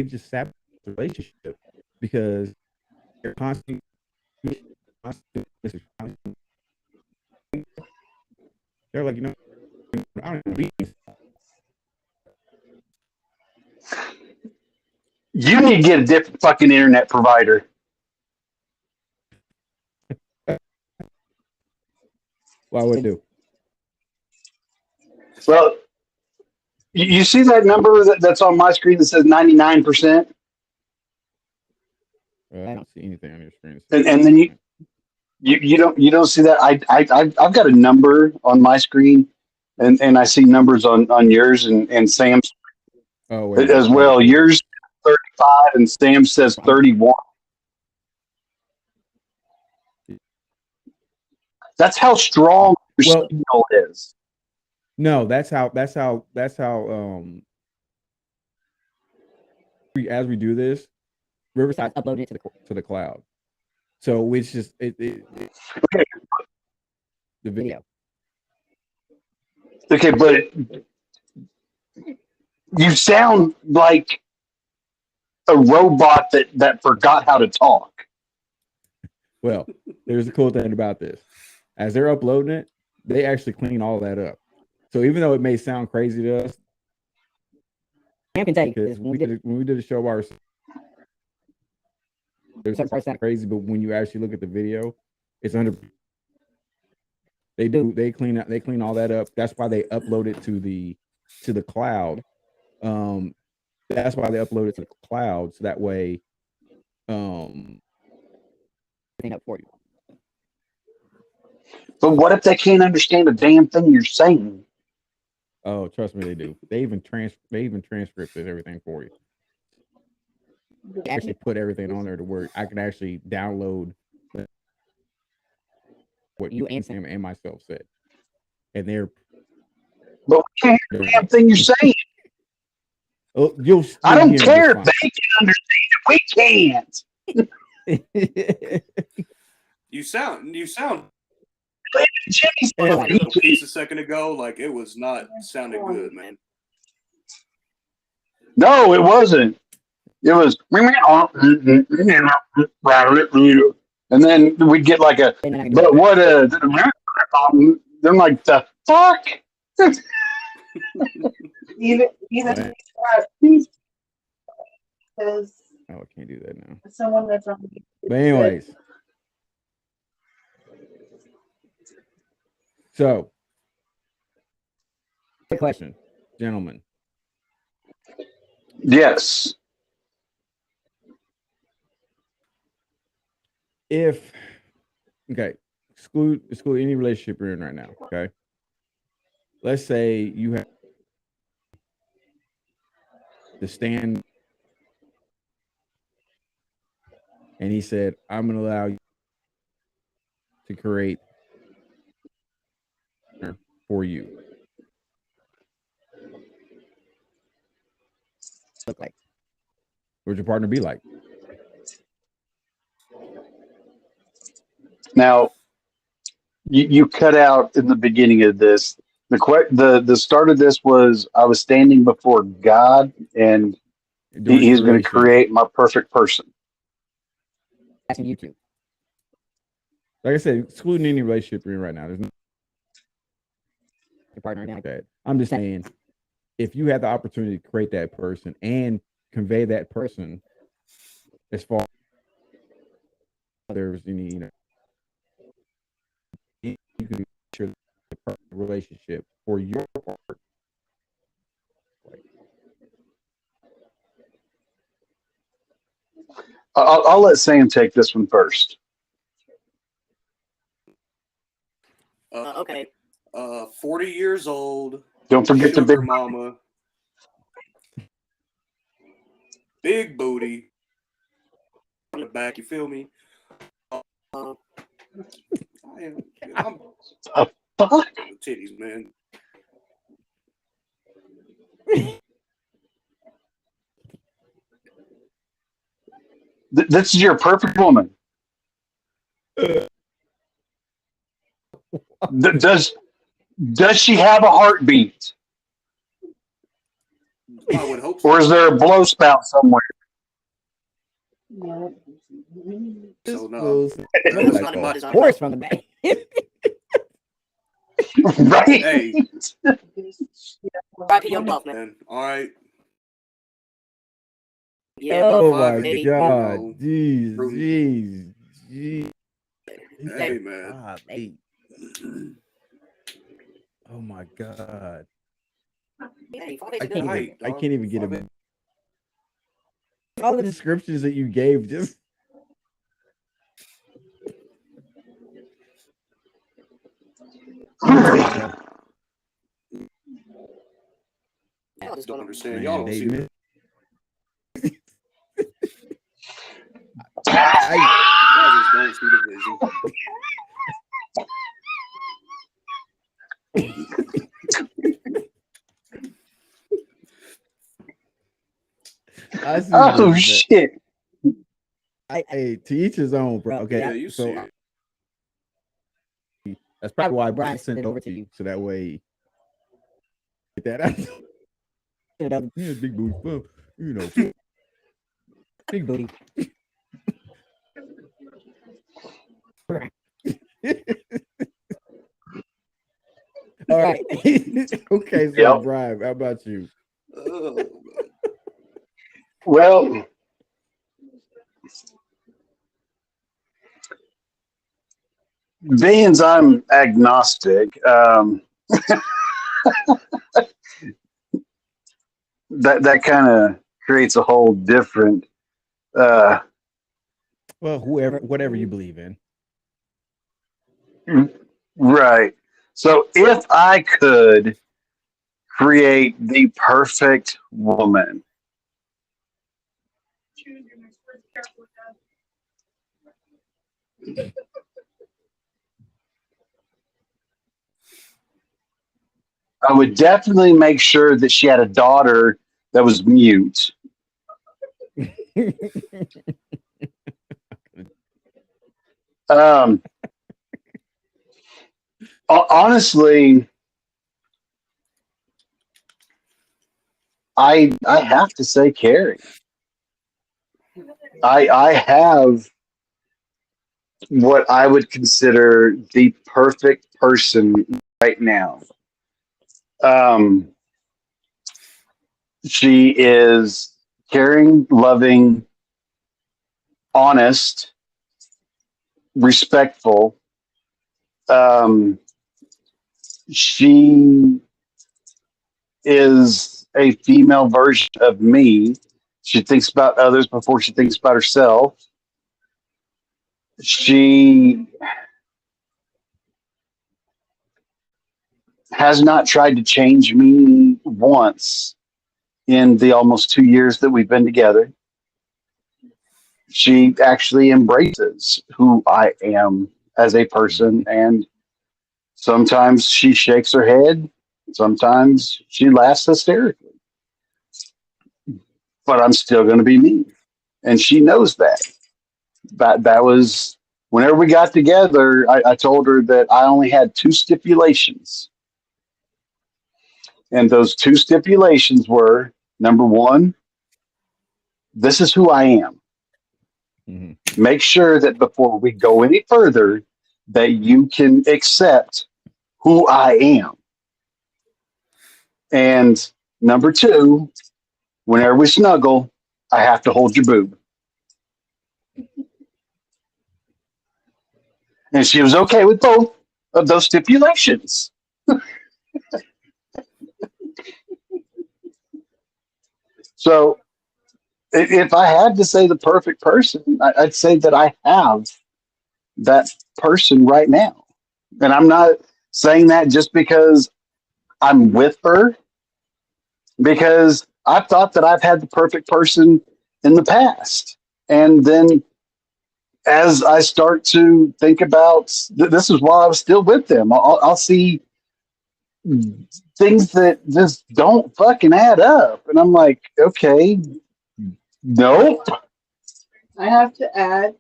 just sabotaged the relationship because they're constantly they're like, I don't know. You need to get a different fucking internet provider. Why would I do? Well, you see that number that's on my screen that says 99%? I don't see anything on your screen. And then you don't see that. I've got a number on my screen, and I see numbers on yours and Sam's as well. Yours 35 and Sam says 31. That's how strong your signal is. No, that's how as we do this, Riverside uploaded it to the cloud. So it's just the video. Okay, but you sound like a robot that forgot how to talk. Well, there's the cool thing about this. As they're uploading it, they actually clean all that up. So even though it may sound crazy to us, I can tell you because when we did a show by ourselves, there's some parts that crazy, but when you actually look at the video, it's under. They clean all that up. That's why they upload it to the cloud. That's why they upload it to the cloud, so that way, clean up for you. But what if they can't understand a damn thing you're saying? Oh, trust me, they do. They even transcripted everything for you. They actually put everything on there to where I can actually download what you and Sam and myself said, and they're. But we can't hear the damn thing you're saying. Oh, I don't care if they can understand it. We can't. You sound Jimmy's like a little piece a second ago, like it was not sounding good, man. No, it wasn't. It was, and then we'd get like a, but what a, they're like, the fuck? Even because oh, I can't do that now. Someone that's on. But anyways, so quick question, gentlemen. Yes. If exclude any relationship you're in right now. Okay, let's say you have to stand, and he said, "I'm going to allow you to create for you." Look like, what'd your partner be like? Now, you cut out in the beginning of this. The start of this was I was standing before God, and He's going to create my perfect person. Asking you to. Like I said, excluding any relationship you're in right now, there's no your partner like that. I'm just saying, if you had the opportunity to create that person and convey that person as far as there's any, you can share the relationship for your part. Like, I'll let Sam take this one first. Okay. 40 years old. Don't forget the Sugar big mama. Big booty. On the back, you feel me? I'm fuck. titties, man. This is your perfect woman. Does she have a heartbeat? I would hope so. Or is there a blow spout somewhere? So no. Like a horse from the back. Right? Hey. Young buff, man. All right. Yeah, Oh about my 5'8", god. you know. Jeez. Hey, man. 5'8". Oh my god. I can't even get him. All the descriptions that you gave just I just don't understand. Y'all don't see David. Y'all just don't see the vision. I see Oh this, shit. hey, to each his own, bro. Okay, Yeah, you see so it. that's probably why Brian sent it over to you, so that way get that out. Yeah, big booty, well, you know, big booty. All right. Okay, so Yep. Brian, how about you? Well, being I'm agnostic, that kind of creates a whole different Well, whatever you believe in. right. So if I could create the perfect woman, I would definitely make sure that she had a daughter that was mute. Honestly, I have to say Carrie. I have what I would consider the perfect person right now. She is caring, loving, honest, respectful. She is a female version of me. She thinks about others before she thinks about herself. She has not tried to change me once in the almost 2 years that we've been together. She actually embraces who I am as a person, and sometimes she shakes her head, sometimes she laughs hysterically. But I'm still going to be me. And she knows that. That was whenever we got together, I told her that I only had 2 stipulations. And those 2 stipulations were, number 1, this is who I am. Mm-hmm. Make sure that before we go any further, that you can accept who I am. And number 2, whenever we snuggle, I have to hold your boob. And she was okay with both of those stipulations. So if I had to say the perfect person, I'd say that I have that person right now. And I'm not saying that just because I'm with her, because I've thought that I've had the perfect person in the past. And then as I start to think about this is while I was still with them, I'll see things that just don't fucking add up. And I'm like, okay, nope. I have to add,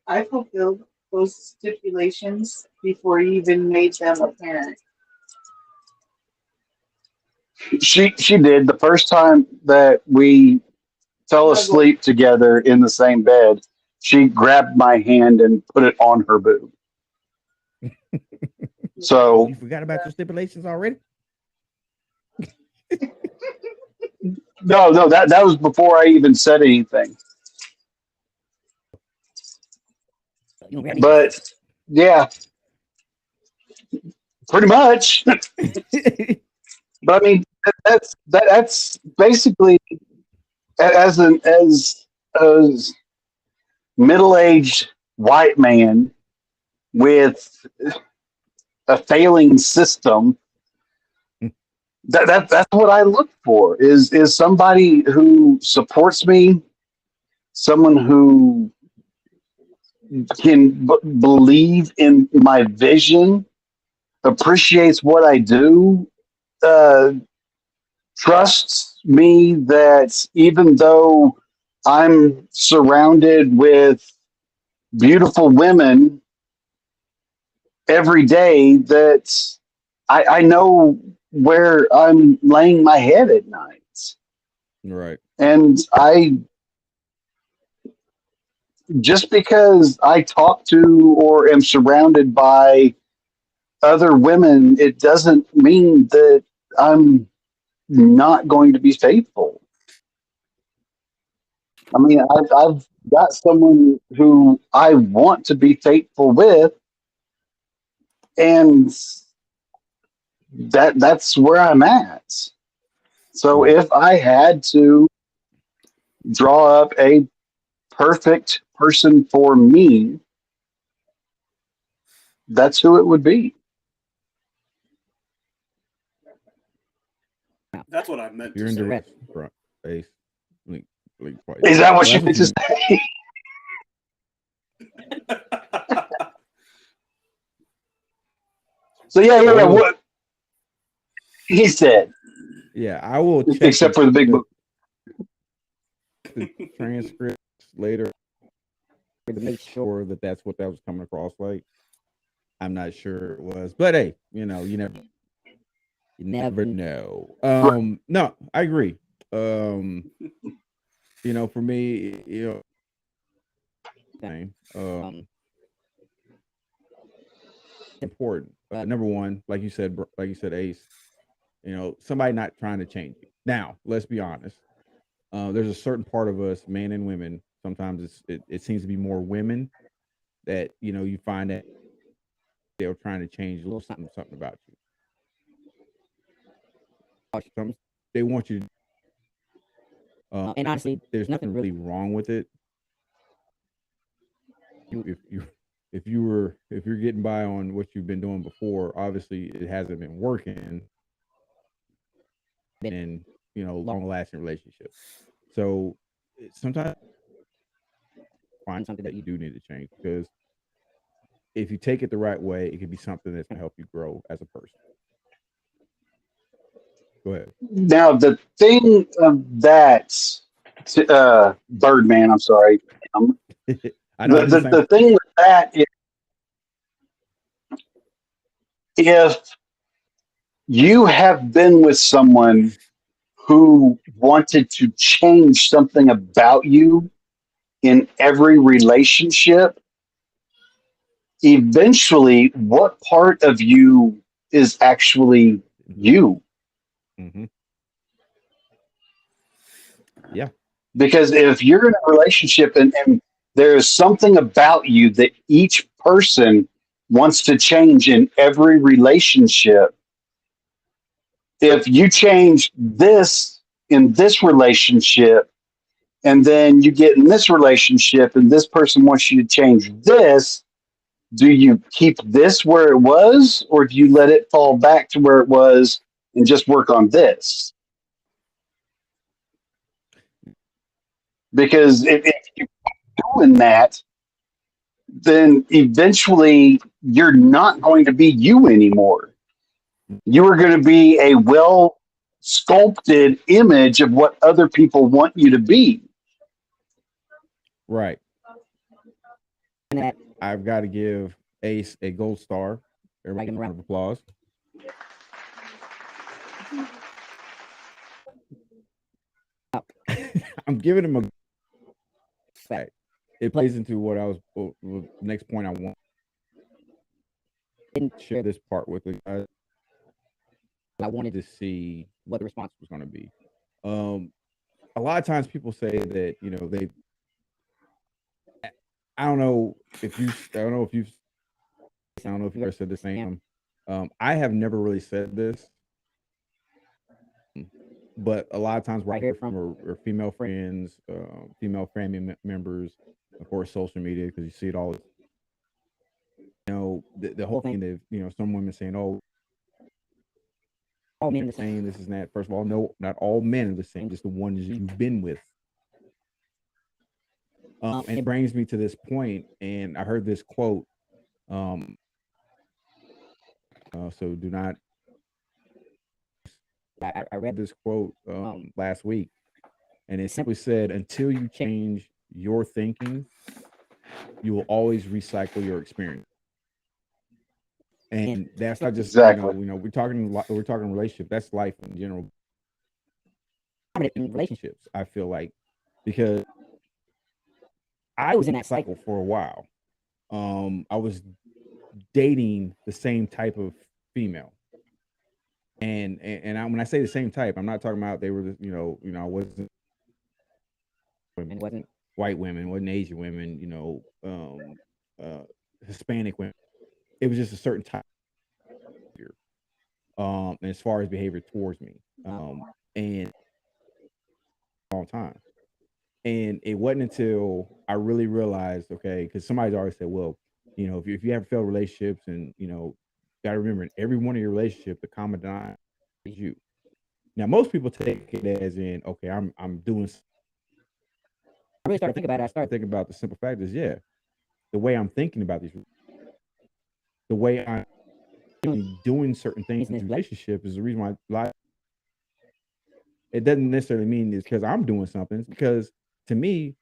I fulfilled those stipulations before you even made them apparent. She did. The first time that we fell asleep together in the same bed, she grabbed my hand and put it on her boob. So You forgot about your stipulations already? no, that was before I even said anything. But yeah, pretty much. But I mean, that's basically as a middle-aged white man with a failing system. That's what I look for is somebody who supports me, someone who can believe in my vision, appreciates what I do, trusts me that even though I'm surrounded with beautiful women every day, that I know where I'm laying my head at night. Right. And just because I talk to or am surrounded by other women, it doesn't mean that I'm not going to be faithful. I mean, I've got someone who I want to be faithful with, and that's where I'm at. So if I had to draw up a perfect person for me, that's who it would be. That's what I meant You're to in say. direct front face. Twice. Is that what Well, you that's meant what to say? So yeah, what he said, Yeah, I will check except for the big book. the transcripts later to make sure that that's what that was coming across like. I'm not sure it was, but hey, you never know. No, I agree. For me, important. Number one, like you said, Ace. Somebody not trying to change you. Now, let's be honest. There's a certain part of us, men and women. Sometimes it seems to be more women that you find that they're trying to change a little something about you. They want you to, and honestly, there's nothing really wrong with it. If you're getting by on what you've been doing before, obviously it hasn't been working in long lasting relationships. So sometimes find something that you do need to change, because if you take it the right way, it could be something that's going to help you grow as a person. Go ahead. Now the thing that Birdman, I'm sorry. I know the thing with that is, if you have been with someone who wanted to change something about you in every relationship, eventually what part of you is actually you? Mm-hmm. Yeah. Because if you're in a relationship and there's something about you that each person wants to change in every relationship, if you change this in this relationship, and then you get in this relationship and this person wants you to change this, do you keep this where it was, or do you let it fall back to where it was and just work on this? Because if you're doing that, then eventually you're not going to be you anymore. You are going to be a well sculpted image of what other people want you to be. Right. I've got to give Ace a gold star. Everybody give him a round of applause. I'm giving him a. It plays into what I was. Next point I want. Didn't share this part with the guys. I wanted to see what the response was going to be. A lot of times people say that they. I don't know if you. I don't know if you've. I don't know if you ever said the same. I have never really said this, but a lot of times where I hear it from are female friends, female family members, of course, social media, because you see it all. The whole thing that some women saying, "Oh, all men are the same. This is that." First of all, no, not all men are the same. Just the ones you've been with. And it brings me to this point, and I heard this quote. So do not. I read this quote last week, and it simply said, "Until you change your thinking, you will always recycle your experience." And that's not just Exactly. we're talking relationship. That's life in general. In relationships, I feel like, because I was in that cycle for a while. I was dating the same type of female, and when I say the same type, I'm not talking about they were I wasn't women, wasn't white women, wasn't Asian women, Hispanic women. It was just a certain type of behavior, as far as behavior towards me, and a long time. And it wasn't until I really realized, okay, because somebody's always said, well, if you have failed relationships, and gotta remember, in every one of your relationships, the common denominator is you. Now, most people take it as in, okay, I'm doing. I really started thinking about it. I started thinking about the simple fact is, yeah, the way I'm thinking about these, the way I'm doing certain things in this relationship is the reason why life. It doesn't necessarily mean it's because I'm doing something. It's because, to me,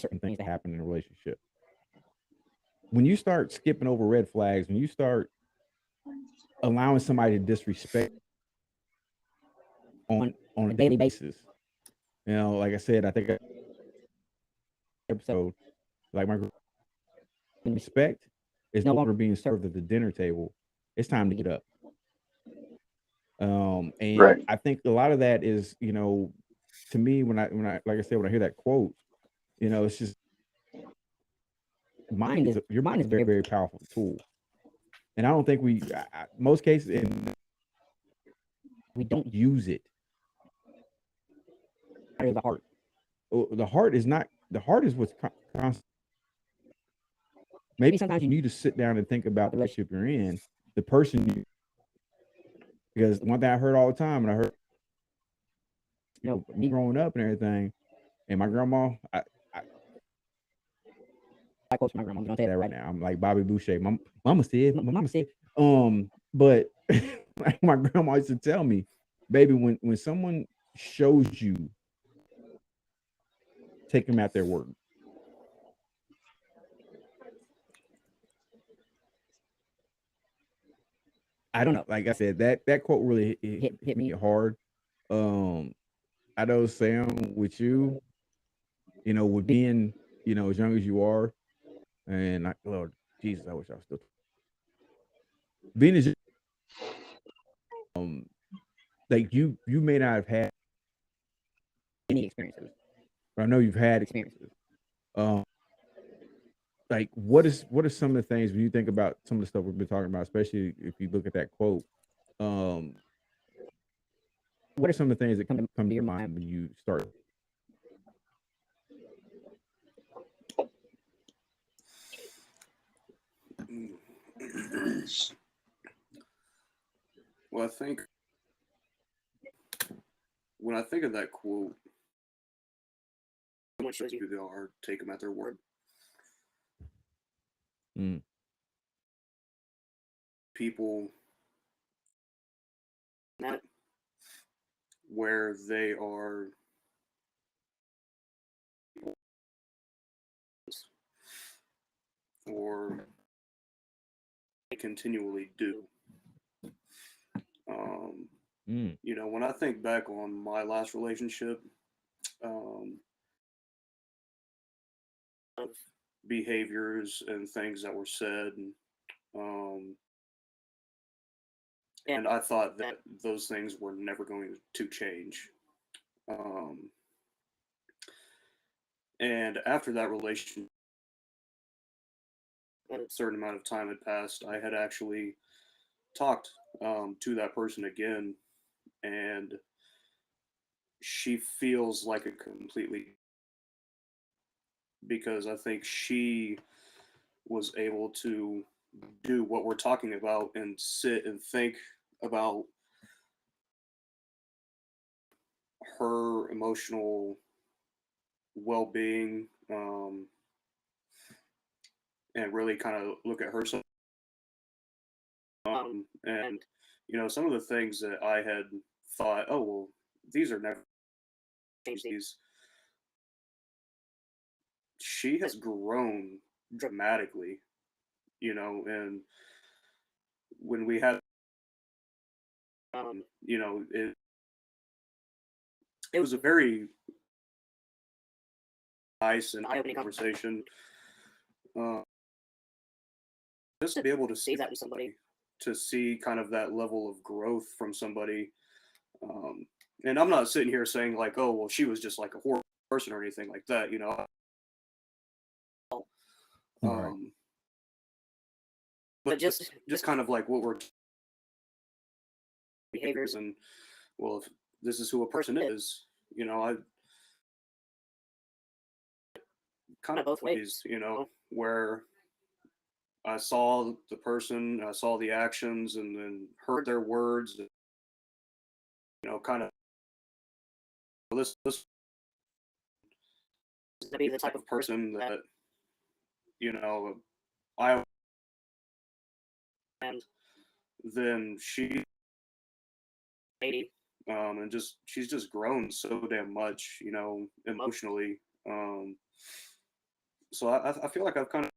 certain things that happen in a relationship. When you start skipping over red flags, when you start allowing somebody to disrespect on a daily basis, like I said, I think episode, like my respect is no longer being served at the dinner table. It's time to get up. And Right. I think a lot of that is, to me, when I like I said, when I hear that quote, it's just your mind is a very, very powerful tool. And I don't think most cases, and we don't use it. The heart. The heart is not. The heart is what's constant. Maybe sometimes you need to sit down and think about the relationship you're in, the person because one thing I heard all the time, and I heard, me growing up and everything, and my grandma, I quote my grandma. I'm gonna say that right now. I'm like Bobby Boucher. My mama said. But like my grandma used to tell me, baby, when someone shows you, take them at their word. I don't know. Like I said, that quote really hit me hard. I know, Sam, with you, with being, as young as you are, and Lord Jesus, I wish I was still being as like you may not have had any experiences, but I know you've had experiences. Like what are some of the things when you think about some of the stuff we've been talking about, especially if you look at that quote, what are some of the things that come to your mind when you start Well, I think when I think of that quote, someone shows you who they are, take them at their word. Mm. People where they are or they continually do. You know, when I think back on my last relationship, of behaviors and things that were said, and I thought that those things were never going to change. And after that relationship, a certain amount of time had passed, I had actually talked to that person again, and she feels like a completely, because I think she was able to do what we're talking about and sit and think about her emotional well-being, and really kind of look at herself. And you know, some of the things that I had thought, oh well, these are never change these. She has grown dramatically, you know, and when we had, you know, it was a very nice and eye-opening conversation. Just to be able to see that in somebody, to see kind of that level of growth from somebody. And I'm not sitting here saying like, oh, well, she was just like a horrible person or anything like that, you know. Right. But just kind of like what we're behaviors, and well, if this is who a person is, you know, I kind of both ways, you know, where I saw the person, I saw the actions, and then heard their words, you know, kind of this to be the type of person that, you know, I, and then she, and just she's just grown so damn much, you know, emotionally. So I feel like I've kind of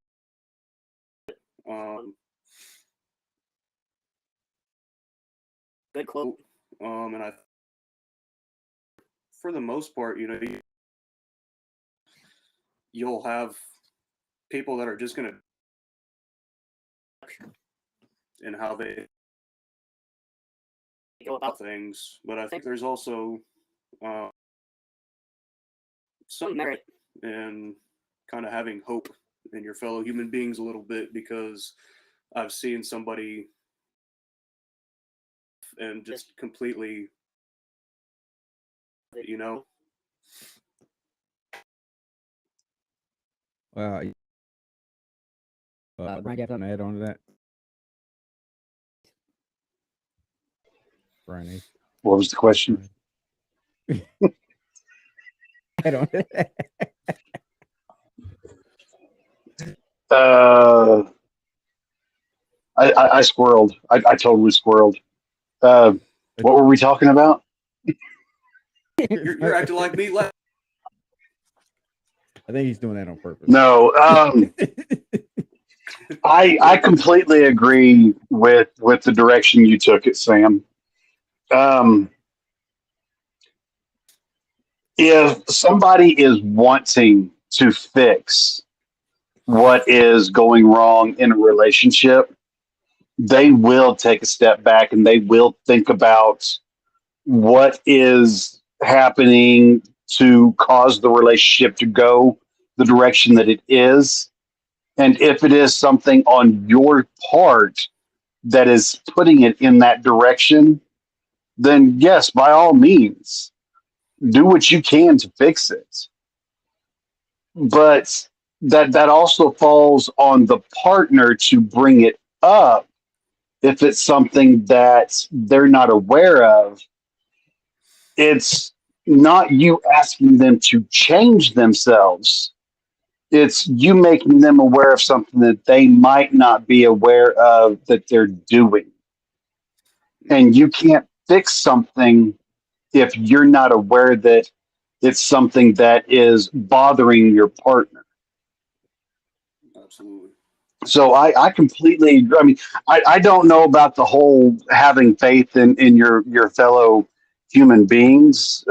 good quote, and I, for the most part, you know, you'll have people that are just gonna, and how they go about things, but I think there's also some merit in kind of having hope in your fellow human beings a little bit, because I've seen somebody and just completely, you know. Brian, got something to add on to that? Brian, What was the question? add on to that. I squirreled. I totally squirreled. What were we talking about? You're acting like me. I think he's doing that on purpose. No, I completely agree with the direction you took it, Sam. If somebody is wanting to fix what is going wrong in a relationship, they will take a step back and they will think about what is happening to cause the relationship to go the direction that it is. And if it is something on your part that is putting it in that direction, then yes, by all means, do what you can to fix it. But that also falls on the partner to bring it up if it's something that they're not aware of, it's not you asking them to change themselves. It's you making them aware of something that they might not be aware of that they're doing. And you can't fix something if you're not aware that it's something that is bothering your partner. Absolutely. So I completely agree. I mean, I don't know about the whole having faith in your fellow human beings.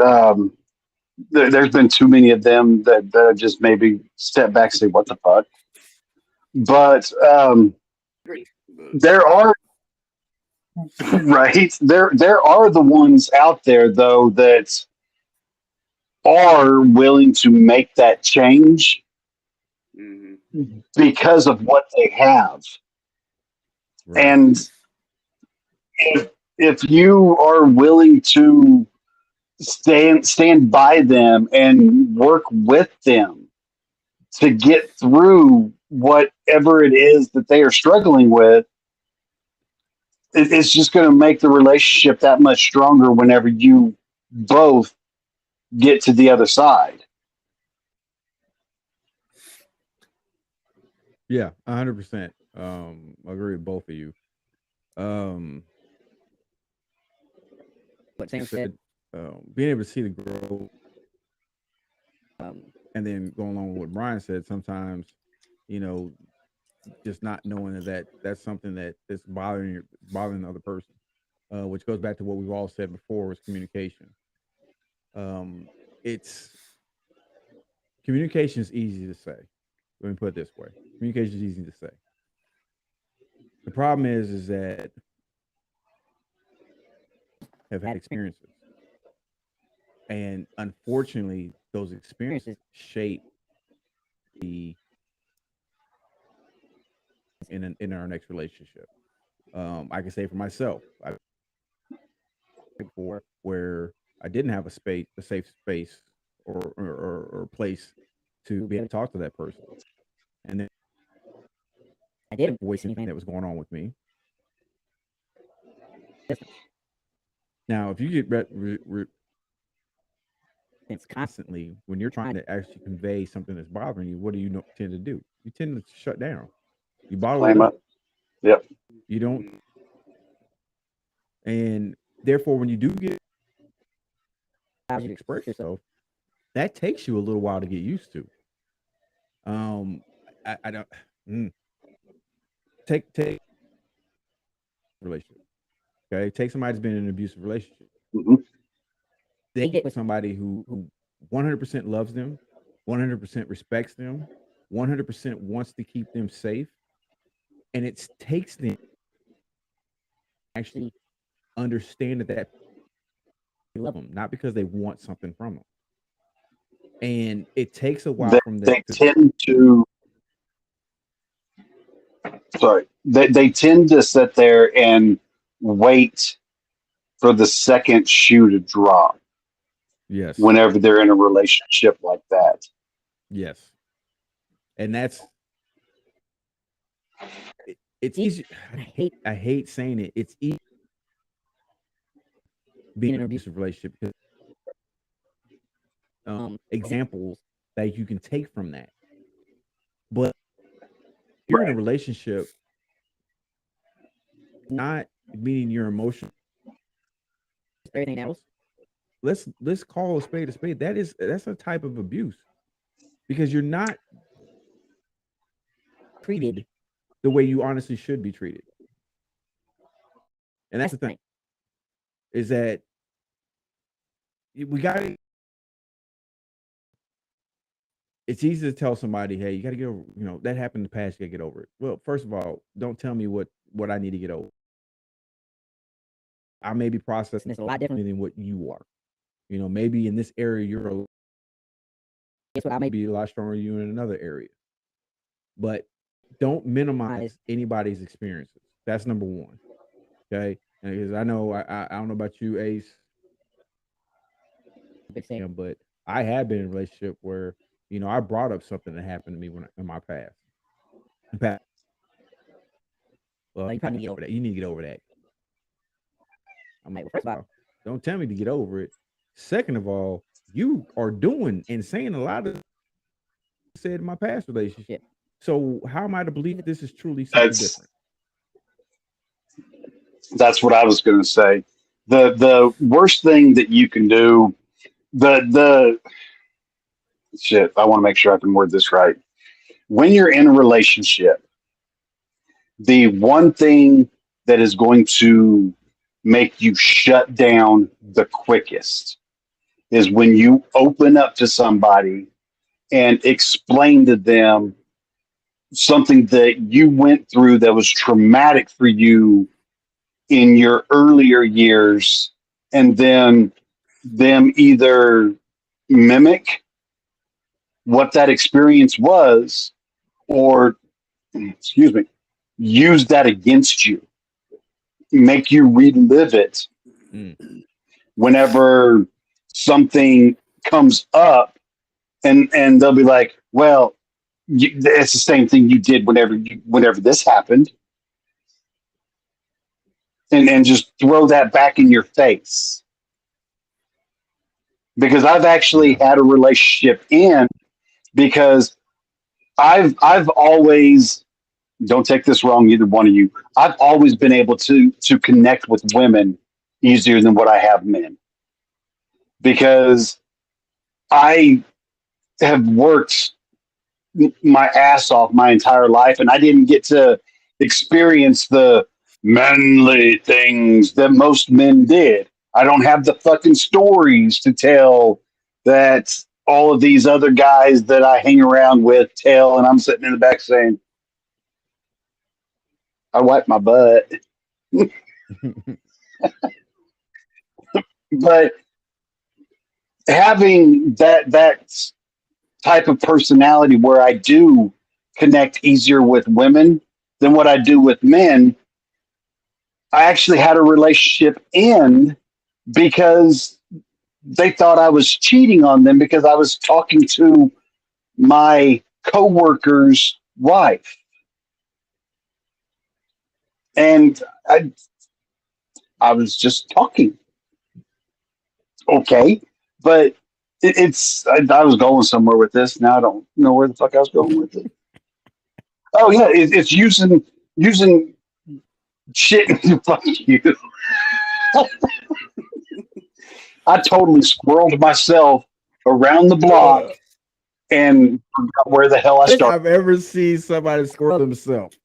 There's been too many of them that just maybe step back and say, what the fuck? But Great. But there are, right? There are the ones out there, though, that are willing to make that change mhm. because of what they have. Right. And if you are willing to stand by them and work with them to get through whatever it is that they are struggling with, it's just going to make the relationship that much stronger whenever you both get to the other side. Yeah, 100%. I agree with both of you. What Sam said, being able to see the growth, and then going along with what Brian said, sometimes, you know, just not knowing that's something that's bothering the other person, which goes back to what we've all said before, was communication. It's communication is easy to say. Let me put it this way: communication is easy to say. The problem is that have had experiences, and unfortunately, those experiences shape the in our next relationship. I can say for myself, I before where I didn't have a safe space or place to be able to talk to that person, and then I did voice anything that was going on with me. Now, if you get it's constantly when you're trying to actually convey something that's bothering you, what do you tend to do? You tend to shut down. You bottle it Claim up. it. Yep. You don't, and therefore, when you do get allows you to express yourself, that takes you a little while to get used to. I don't take relationship. Okay, take somebody that's been in an abusive relationship. Mm-hmm. They get with somebody who 100% loves them, 100% respects them, 100% wants to keep them safe, and it takes them actually understand that they love them, not because they want something from them. And it takes a while from that They tend to, sorry, they tend to sit there and wait for the second shoe to drop yes, whenever they're in a relationship like that. yes, and that's it's easy. I hate saying it. It's easy being in an abusive relationship because examples that you can take from that. But if you're in a relationship, not meaning your emotional everything else. Let's call a spade a spade. That's a type of abuse because you're not treated the way you honestly should be treated. And that's the thing is that we got to. It's easy to tell somebody, hey, you got to get over, that happened in the past, you got to get over it. Well, first of all, don't tell me what I need to get over. I may be processing this a lot differently than what you are. Maybe in this area guess what, I may be a lot stronger than you in another area. But don't minimize anybody's experiences. That's number one. Okay. Because I know I don't know about you, Ace, but I have been in a relationship where, I brought up something that happened to me in my past. Well, you probably need to get over that. You need to get over that. I'm like, well, first of all, don't tell me to get over it. Second of all, you are doing and saying a lot of said in my past relationship. So how am I to believe that this is truly something That's different? that's what I was going to say. The worst thing that you can do, the shit. I want to make sure I can word this right. When you're in a relationship, the one thing that is going to make you shut down the quickest is when you open up to somebody and explain to them something that you went through that was traumatic for you in your earlier years, and then them either mimic what that experience was or, excuse me, use that against you, make you relive it Mm. whenever something comes up, and they'll be like, well, it's the same thing you did whenever this happened, and just throw that back in your face. Because I've actually Yeah. had a relationship end because I've always, don't take this wrong, either one of you, I've always been able to connect with women easier than what I have men, because I have worked my ass off my entire life, and I didn't get to experience the manly things that most men did. I don't have the fucking stories to tell that all of these other guys that I hang around with tell, and I'm sitting in the back saying, I wipe my butt. But having that type of personality where I do connect easier with women than what I do with men, I actually had a relationship end because they thought I was cheating on them because I was talking to my coworker's wife. And I was just talking. Okay. But I was going somewhere with this. Now I don't know where the fuck I was going with it. Oh yeah, it's using shit. Fuck you. I totally squirreled myself around the block and forgot where the hell I started. I've ever seen somebody squirrel themselves.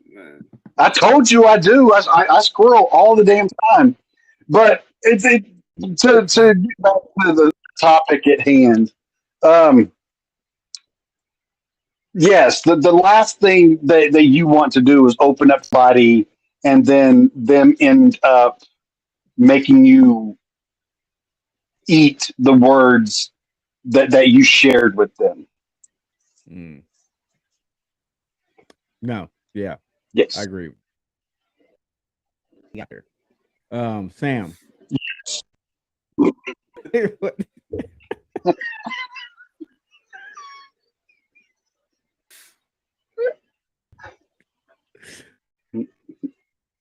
Man. I told you I do. I squirrel all the damn time. But to get back to the topic at hand. Um, yes, the last thing that you want to do is open up body and then them end up making you eat the words that you shared with them. Mm. No, yeah, I Yes. agree. Got there. Sam. What?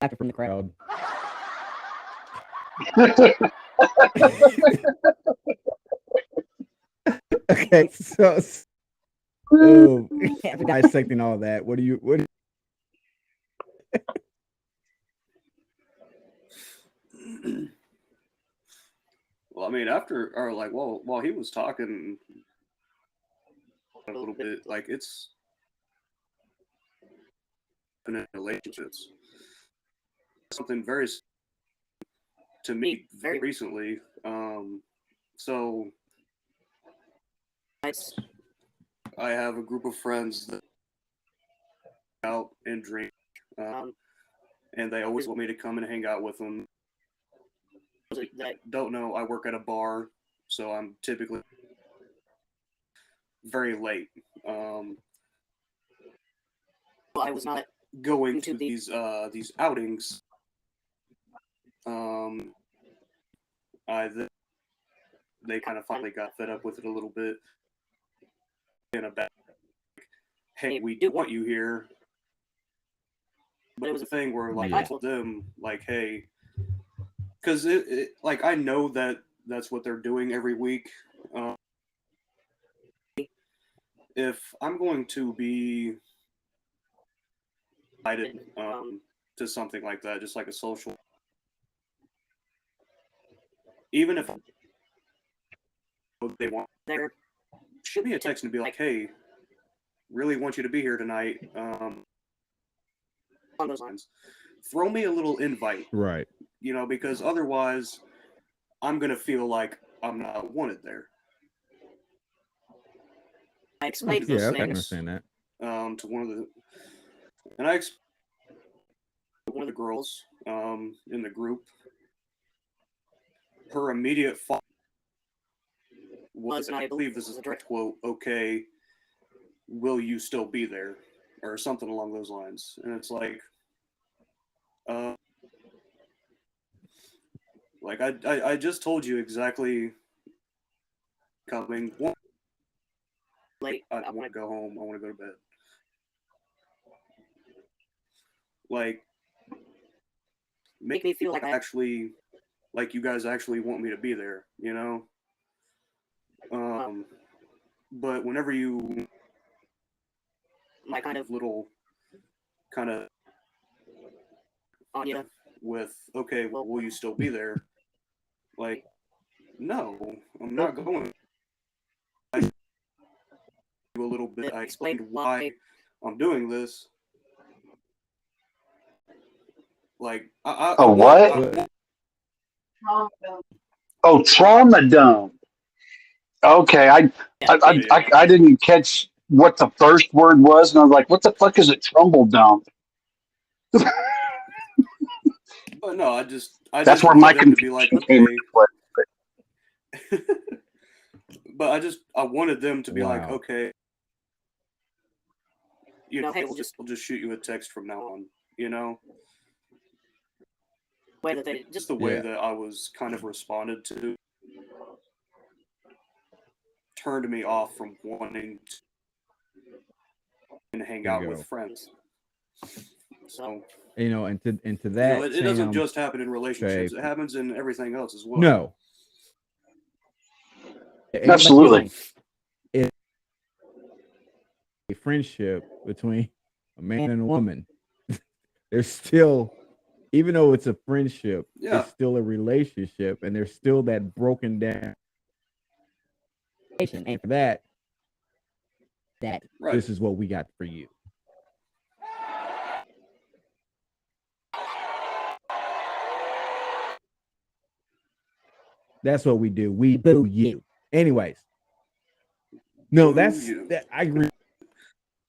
After from the crowd. Okay, so after dissecting all that, what do you Well, I mean, after or like, well, while he was talking a little bit, like it's in relationships, something very to me very recently. So I have a group of friends that go out and drink, and they always want me to come and hang out with them. That don't know, I work at a bar, so I'm typically very late. I was not going to these outings. I they kind of finally got fed up with it a little bit, about, hey, we do want you here. But it was a thing where, like, I told them, like, hey, because like, I know that that's what they're doing every week. If I'm going to be invited to something like that, just like a social, even if they want there, should be a text and be like, hey, really want you to be here tonight. On those lines, throw me a little invite, Right. you know, because otherwise I'm gonna feel like I'm not wanted there. I explained those Yeah, I can things understand that. to one of the, and I explained to one of the girls in the group. Her immediate thought was, and I believe this is a direct quote, okay, will you still be there? Or something along those lines. And it's like, I just told you exactly coming. Late, I want to go home. I want to go to bed. Like, make me feel like I actually, like you guys actually want me to be there, you know? But whenever you, my kind of little, kind of, on you with, okay, well, will you still be there? Like, no, I'm not going. I do a little bit. I explained why I'm doing this. Like, Oh, what? Oh, trauma dome. Okay, I didn't catch what the first word was, and I was like, "What the fuck is a trumble dome?" but no, I just That's where wanted my them to be like, confusion came okay. into play. But I wanted them to be like, Wow. okay, you know, hey, we'll just shoot you a text from now on, you know. Way that they, just the way Yeah. that I was kind of responded to turned me off from wanting to hang There you out go. with friends. So, You know, and to you that, know, it doesn't Sam, just happen in relationships. okay, It happens in everything else as well. no. And Absolutely. it's a friendship between a man and a woman. There's still, even though it's a friendship, Yeah. it's still a relationship, and there's still that broken down. And for that, Right. this is what we got for you. That's what we do. We boo you. Anyways, no, Boo that's you. that. I agree.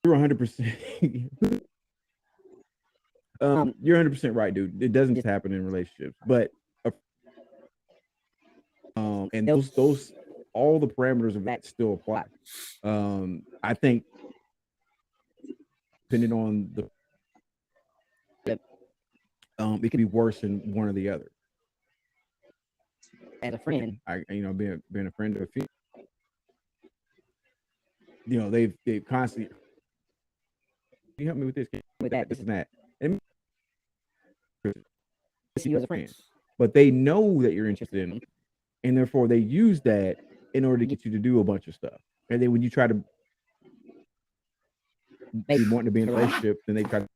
You're 100%. You're 100% right, dude. It doesn't just happen in relationships, but and those all the parameters of that still apply. I think depending on the it could be worse in one or the other. As a friend, being a friend of a few, you know, they've constantly, you help me with this, with that, this and that, and see you as a friend, but they know that you're interested in them, and therefore they use that in order to get you to do a bunch of stuff. And then when you try to maybe want to be in a relationship, then they try to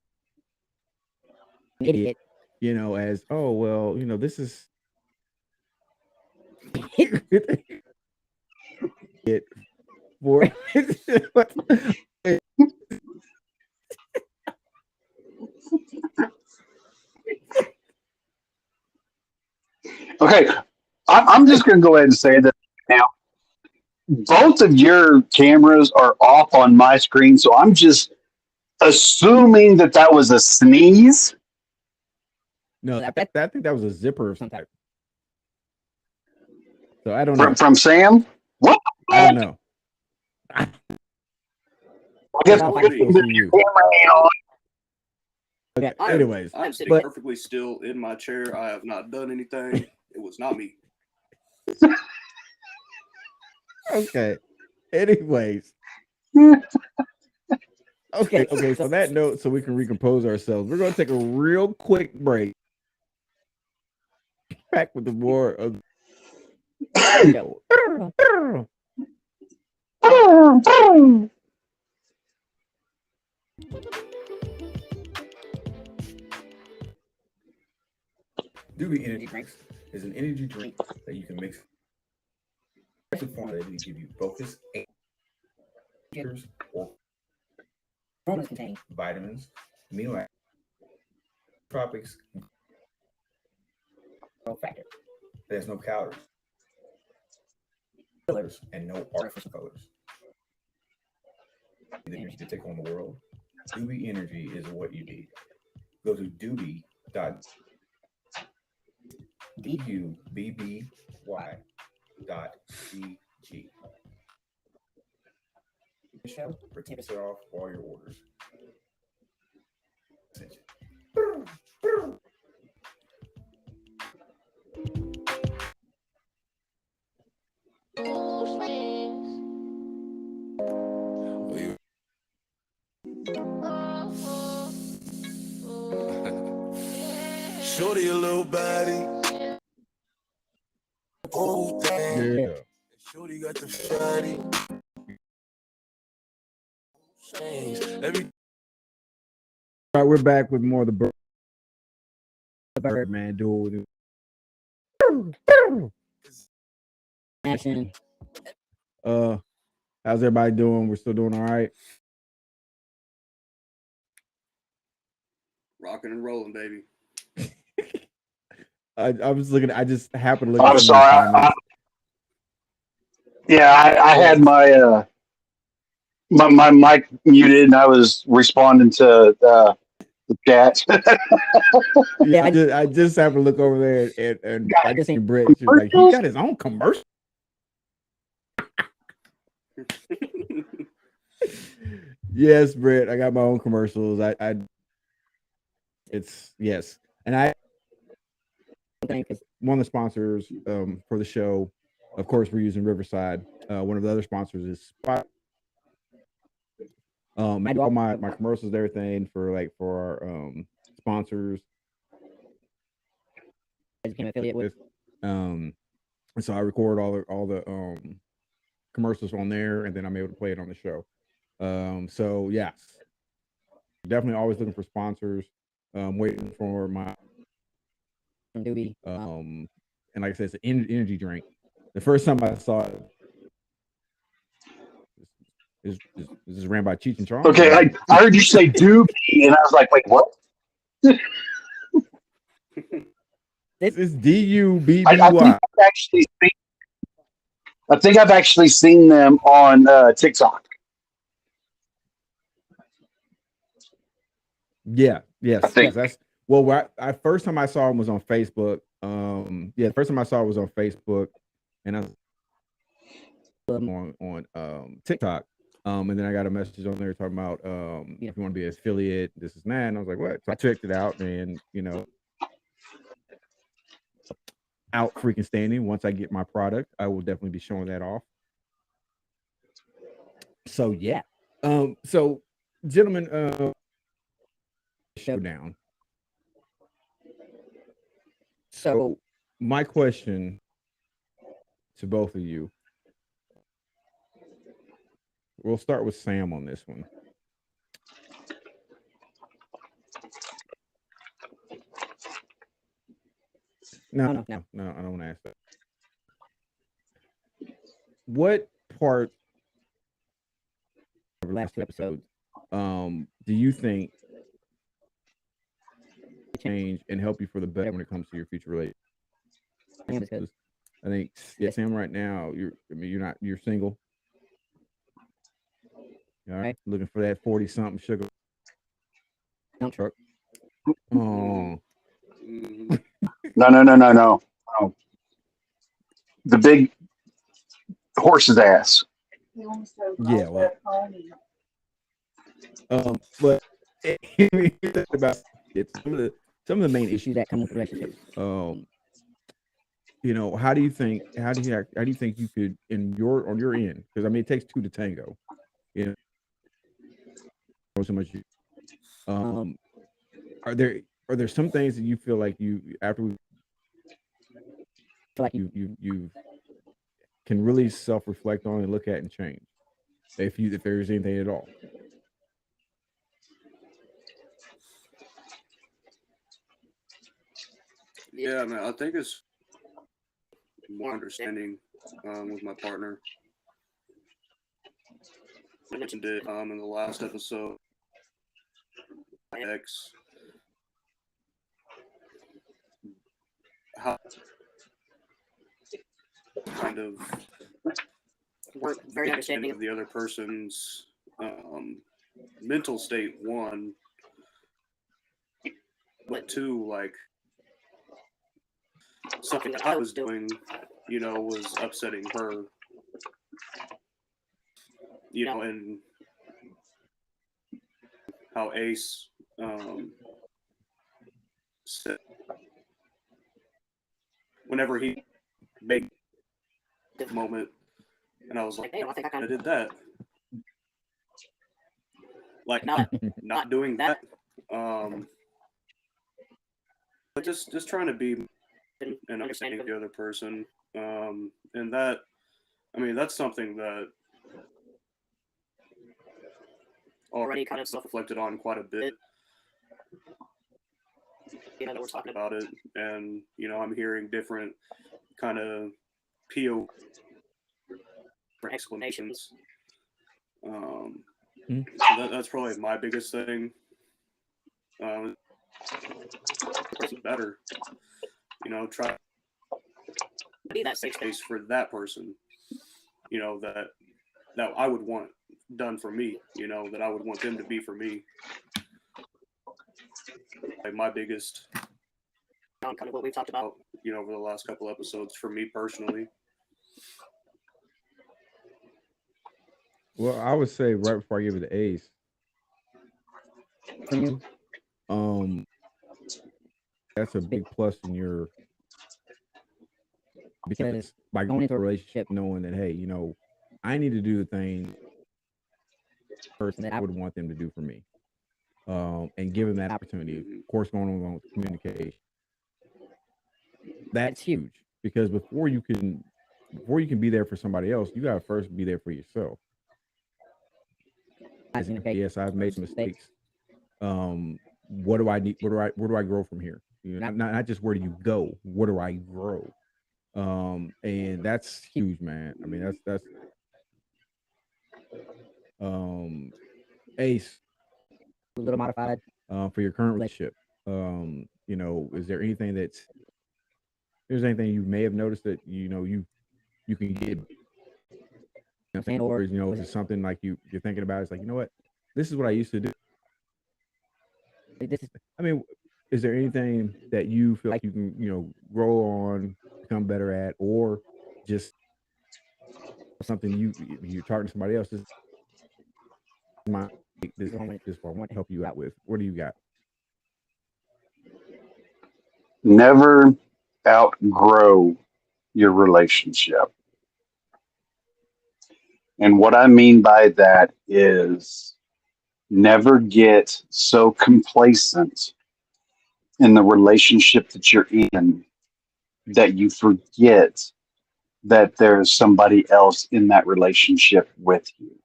idiot, you know, as, oh well, you know, this is it for Okay, I'm just going to go ahead and say that now. Both of your cameras are off on my screen, so I'm just assuming that that was a sneeze. No, I think that was a zipper of some type. So I don't know. From Sam. What? I don't know. I guess I we'll can still see your you. camera ain't on. Okay. Anyways, I'm sitting perfectly still in my chair. I have not done anything. It was not me. Okay. Anyways, Okay. So that note, so we can recompose ourselves. We're gonna take a real quick break. Back with the more of Doobie Energy Drinks is an energy drink that you can mix formulated to give you focus, sugars, or formulas contain vitamins, amino acids, tropics, growth factor. There's no calories, fillers, and no artificial colors. The energy to take on the world. Doobie Energy is what you need. Go to doobie.dubby.gg. Show for 10% off all your orders. Shorty a little body. Oh, damn. Yeah. Shorty got the fatty. Let me. All right, we're back with more of the Birdman duel. Action. How's everybody doing? We're still doing all right. Rocking and rolling, baby. I was looking. I just happened to look. I'm at some of sorry. these comments. I had my my mic muted, and I was responding to the chat. Yeah, I just happened to look over there and I just seen Brett. She was like, he Commercials? got his own commercial. Yes, Brett, I got my own commercials. It's yes, and I think one of the sponsors for the show. Of course, we're using Riverside. One of the other sponsors is Spot. I do all my commercials and everything for our sponsors. I became affiliate with. And so I record all the commercials on there, and then I'm able to play it on the show. So yes, definitely always looking for sponsors. Waiting for my Doobie. And like I said, it's an energy drink. The first time I saw it, this is ran by Cheech and Chong. Okay, I heard you say doobie, and I was like, wait, what? This is DUBBY. I think I've actually seen them on TikTok. Yeah, yes, I think. that's well. I first time I saw him was on Facebook. The first time I saw it was on Facebook, and I was on TikTok. And then I got a message on there talking about if you want to be an affiliate, this is that. And I was like, what? So I checked it out, and out freaking standing. Once I get my product, I will definitely be showing that off. So yeah. So gentlemen, showdown. So my question to both of you. We'll start with Sam on this one. No, I don't want to ask that. What part of the last two episodes do you think change and help you for the better when it comes to your future relationship? I think Sam, right now you're single. All right, looking for that 40-something sugar truck. Oh. No. The big horse's ass. Yeah, well. But about it's some of the main issues that come with relationships. How do you think you could on your end? Because I mean, it takes two to tango. so much. Are there some things that you feel like you after we feel like you can really self reflect on and look at and change if there's anything at all? Yeah, man, I think it's more understanding with my partner. I mentioned it in the last episode. My ex, how kind of We're very understanding of the other person's mental state, one, but two, like something that I was doing, was upsetting her, and how Ace said whenever he made the moment, and I was like, hey, I think I I kind of did that. Like not doing that. But just trying to be and understanding the other person. And that, I mean, that's something that already kind of self-reflected on quite a bit. that we're talking about it, and I'm hearing different kind of PO explanations. That's probably my biggest thing. Better, try to be that safe space for that person, that I would want done for me, that I would want them to be for me. Like my biggest, kind of what we talked about, over the last couple episodes for me personally. Well, I would say right before I give it to Ace, that's a big plus in your, because by going into a relationship knowing that, hey, I need to do the thing person that I would want them to do for me, and give them that opportunity. Of course, going on with communication, that's huge, because before you can be there for somebody else, you gotta first be there for yourself. Yes, I've made mistakes. What do I need? Where do I grow from here? Not just where do you go? Where do I grow? And that's huge, man. I mean, that's Ace, a little modified for your current relationship. Is there anything you may have noticed that you can get, or is it something like you're thinking about? It's like, what, this is what I used to do. I mean, is there anything that you feel like you can grow on, become better at, or just something you're talking to somebody else, this is what I want to help you out with? What do you got? Never outgrow your relationship. And what I mean by that is never get so complacent in the relationship that you're in that you forget that there's somebody else in that relationship with you.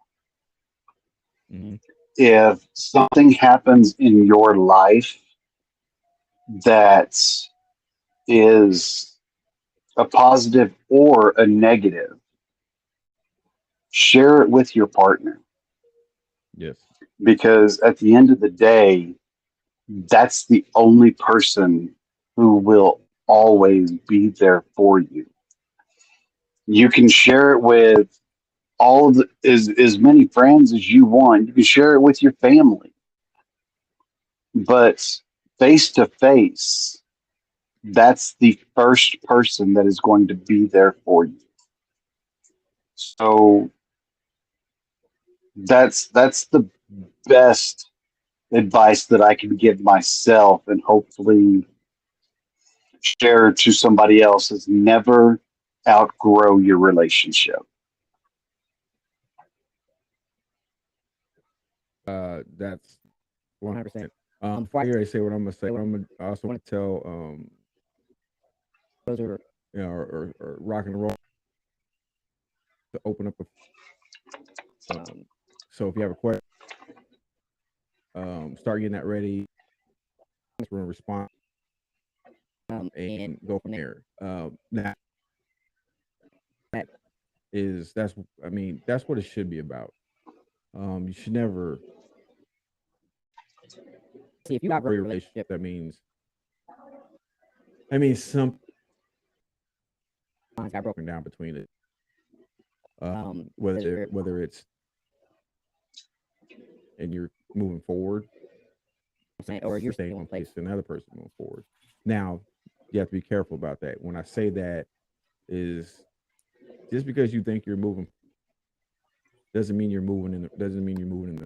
Mm-hmm. If something happens in your life that is a positive or a negative, share it with your partner. Yes. Because at the end of the day, that's the only person who will always be there for you. You can share it with as many friends as you want. You can share it with your family. But face to face, that's the first person that is going to be there for you. So that's the best advice that I can give myself, and hopefully share to somebody else, is never outgrow your relationship. That's 100%. Before I say what I'm gonna say, I'm gonna also want to tell those are or rock and roll to open up so if you have a question, start getting that ready. We're gonna respond and go from there. Now that's what it should be about. You should never see if you have a relationship. That means some got broken down between it. Whether it's and you're moving forward, or you're staying in place, another person moving forward. Now you have to be careful about that. When I say that, is just because you think you're moving doesn't mean you're moving in the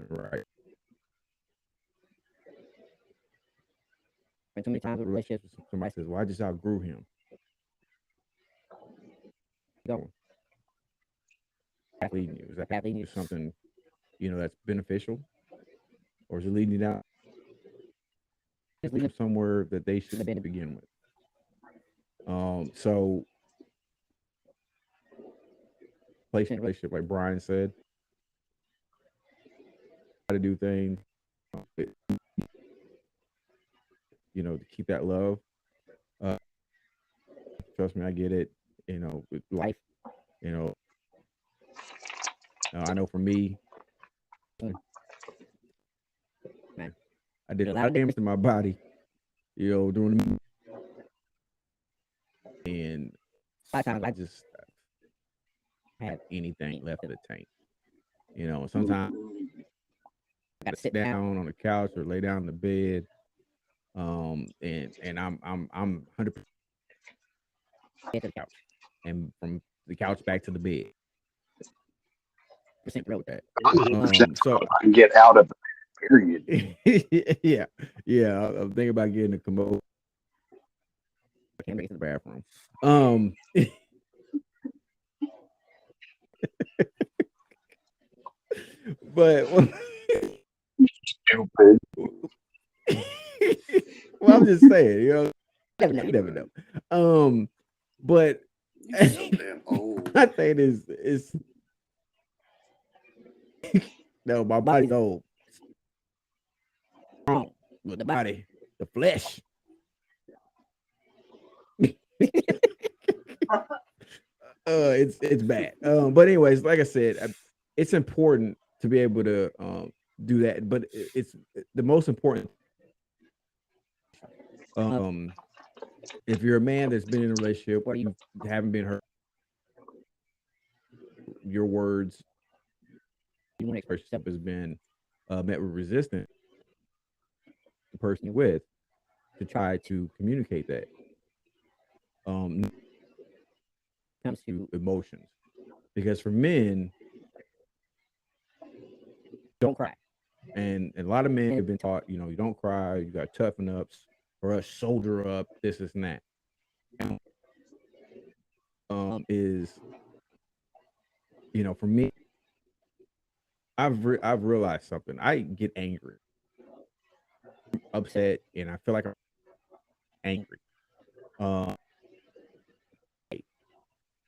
right. And too many times with relationships, somebody says, "Well, I just outgrew him." Go. That leading you? Is that leading you to something that's beneficial, or is it leading you down? It's leading them somewhere that they should have been to begin with. So placing a relationship, like Brian said, how to do things, to keep that love. Trust me, I get it. With life, I know for me, man, I did a lot of damage to my body, during the and a lot of times I just have anything left in the tank. Sometimes I gotta sit down on the couch or lay down in the bed. And I'm 100% to the couch, and from the couch back to the bed. Percent real with that. I'm 100% So I can get out of the period. yeah. I'm thinking about getting a commode. I can't make it to the bathroom. But Stupid. well, I'm just saying, you never know. But You so damn old. my thing is no, my body's old. Strong, but the body, the flesh. It's bad. But anyways, like I said, it's important to be able to do that. But it's the most important. If you're a man that's been in a relationship where you haven't been hurt, your words, you want to express yourself has been met with resistance. The person you're with to try to communicate that. Comes to emotions, because for men, don't cry, and a lot of men have been taught, you don't cry, you got to toughen up, or else soldier up, this and that. Is for me, I've realized something. I get angry, upset, and I feel like I'm angry.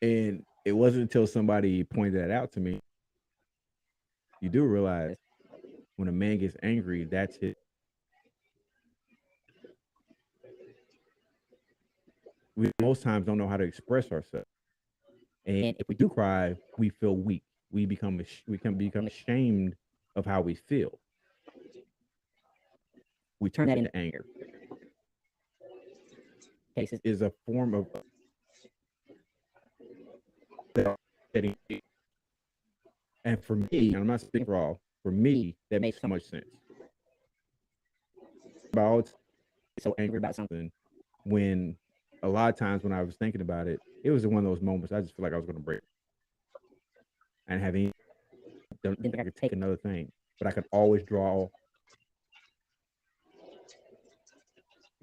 And it wasn't until somebody pointed that out to me. You do realize when a man gets angry, that's it. We most times don't know how to express ourselves, and if we do cry, we feel weak. We can become ashamed of how we feel. We turn that into anger. Cases is a form of and for me, and I'm not speaking for all, for me, that makes so much sense. About so angry about something when a lot of times when I was thinking about it, it was one of those moments I just feel like I was going to break. And having didn't think I could take another thing, but I could always draw.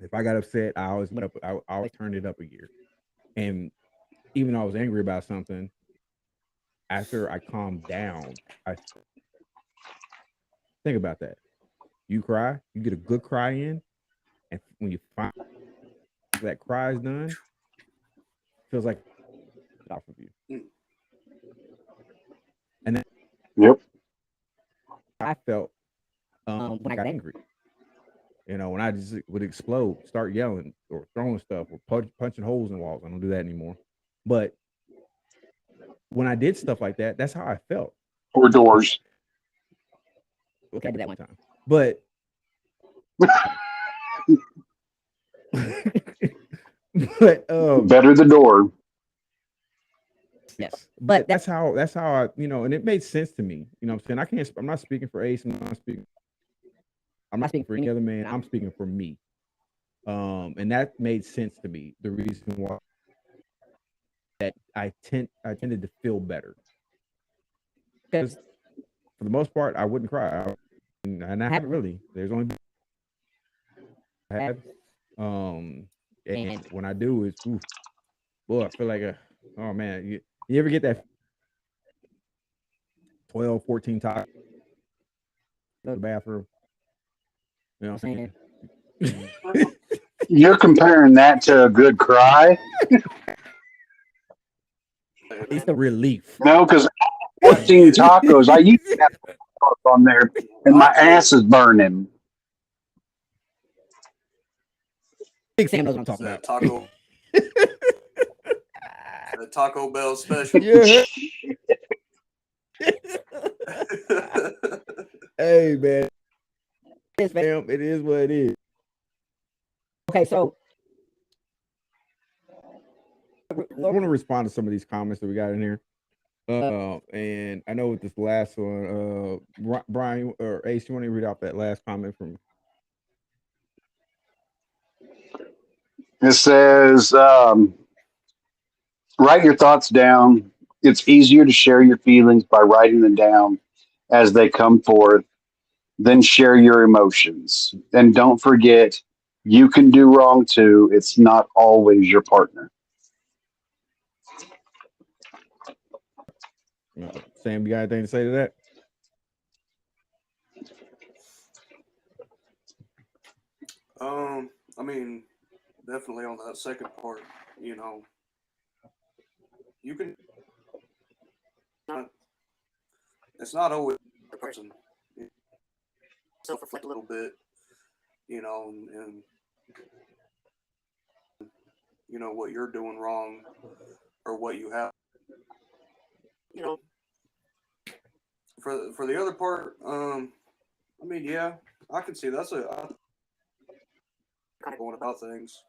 If I got upset, I always went up. I always turned it up a gear, and even though I was angry about something, after I calmed down, Think about that. You cry, you get a good cry in, and when you find that cry is done, feels like it's off of you. And then Yep. I felt when I got angry. You know, when I just would explode, start yelling or throwing stuff or punching holes in walls. I don't do that anymore. But when I did stuff like that, that's how I felt. Or doors. Okay, I did that one time. But but Better the door. yes. But that's how I, you know, and it made sense to me. You know what I'm saying? I'm not speaking for Ace, I'm not speaking for any other man. I'm speaking for me. And that made sense to me. The reason why that I tended to feel better. Because for the most part, I wouldn't cry. And I haven't really. There's only I have. And when I do, it's oof, boy, I feel like oh man, you ever get that 12, 14 times go to the bathroom? You know what I'm saying? You're comparing that to a good cry? It's the relief. No, because 14 tacos, I used to have tacos on there, and my ass is burning. Big Sam knows what I'm talking That about. taco. The Taco Bell special. Yeah. Hey man, it is what it is. Okay, so I want to respond to some of these comments that we got in here. And I know with this last one, Brian or Ace, you want to read out that last comment from? It says, write your thoughts down. It's easier to share your feelings by writing them down as they come forth. Then share your emotions. And don't forget, you can do wrong too. It's not always your partner. Sam, you got anything to say to that? I mean, definitely on that second part, you know, you can. It's not always the person. Self-reflect a little bit, you know, and you know what you're doing wrong or what you have. You know, for the other part, I mean, yeah, I can see that's a kind of going about things.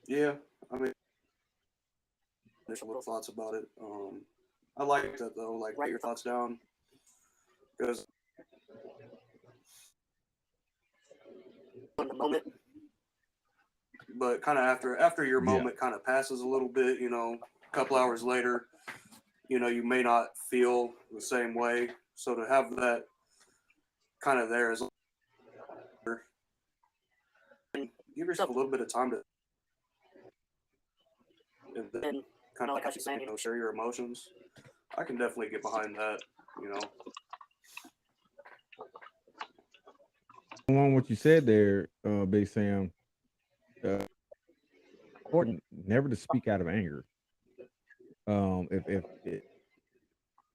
Yeah, I mean, there's some little thoughts about it. I like that though. Like, write your thoughts down because in the moment, but kind of after your moment kind of passes a little bit, you know, a couple hours later, you know, you may not feel the same way. So to have that kind of there is give yourself a little bit of time to, and then kind of like how she's saying, you know, share your emotions. I can definitely get behind that, you know. On what you said there, Big Sam, important never to speak out of anger. If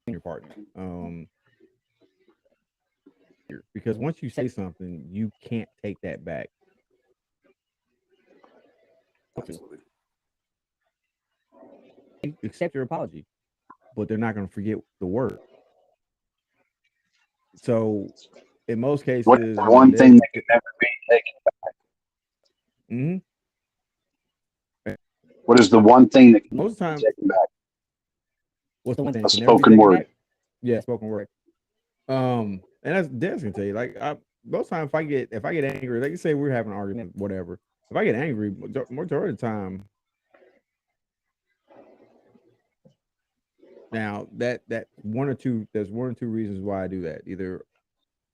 your partner, because once you say something, you can't take that back. Absolutely. Accept your apology, but they're not going to forget the word. So, in most cases, What's the one thing that can never be taken back? What is the one thing that can most never times be taken back? what's the one thing A that can never be spoken taken word. back? Yeah, spoken word. And that's Dad's gonna tell you. Like most times, if I get angry, like you say, we're having an argument, whatever. If I get angry, majority of the time, now that there's one or two reasons why I do that. Either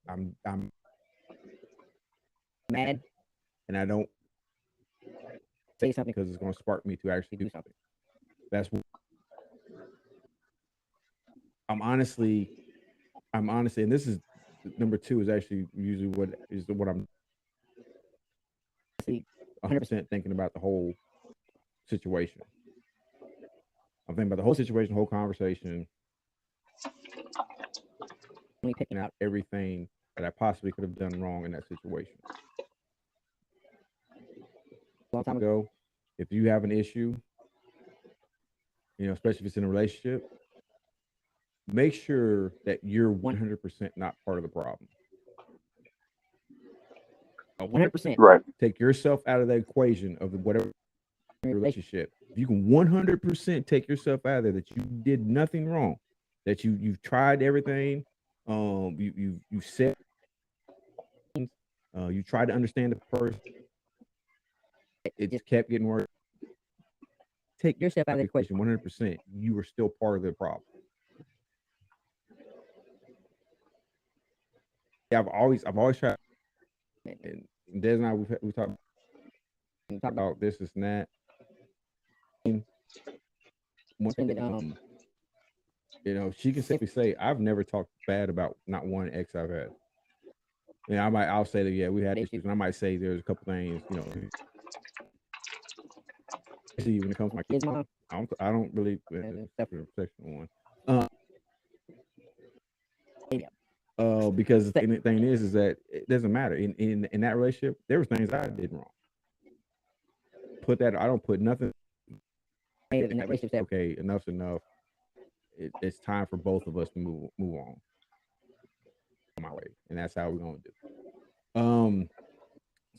I'm mad and I don't say something because it's going to spark me to actually do something. That's what I'm honestly, and this is number two is actually usually what I'm 100% thinking about the whole situation. I'm thinking about the whole situation, whole conversation, me picking out everything that I possibly could have done wrong in that situation. A long time ago, if you have an issue, especially if it's in a relationship, make sure that you're 100% not part of the problem. 100%. Right. Take yourself out of the equation of whatever relationship. If you can 100% take yourself out of there, that you did nothing wrong, that you've tried everything, you said, you tried to understand the person, it just kept getting worse. Take yourself out of the equation 100%. You were still part of the problem. Yeah, I've always tried. And Des and I, we talked about this and that. One thing that she can safely say, I've never talked bad about not one ex I've had. I'll say that we had issues, and I might say there's a couple things, especially when it comes to my kids' mom. I don't really except for the protection one. Because the thing is that it doesn't matter in that relationship. There were things I did wrong. I don't put nothing in that relationship. Okay, enough's enough. It's time for both of us to move on my way, and that's how we're gonna do.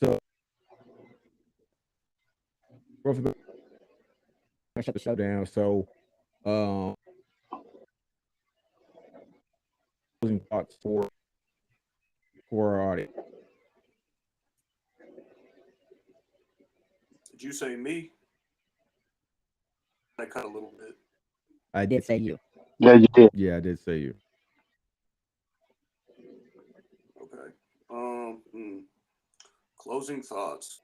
So shut the show down. So, closing thoughts for our audience. Did you say me? I cut a little bit. I did say you. Yeah, you did. Yeah, I did say you. Okay. Closing thoughts.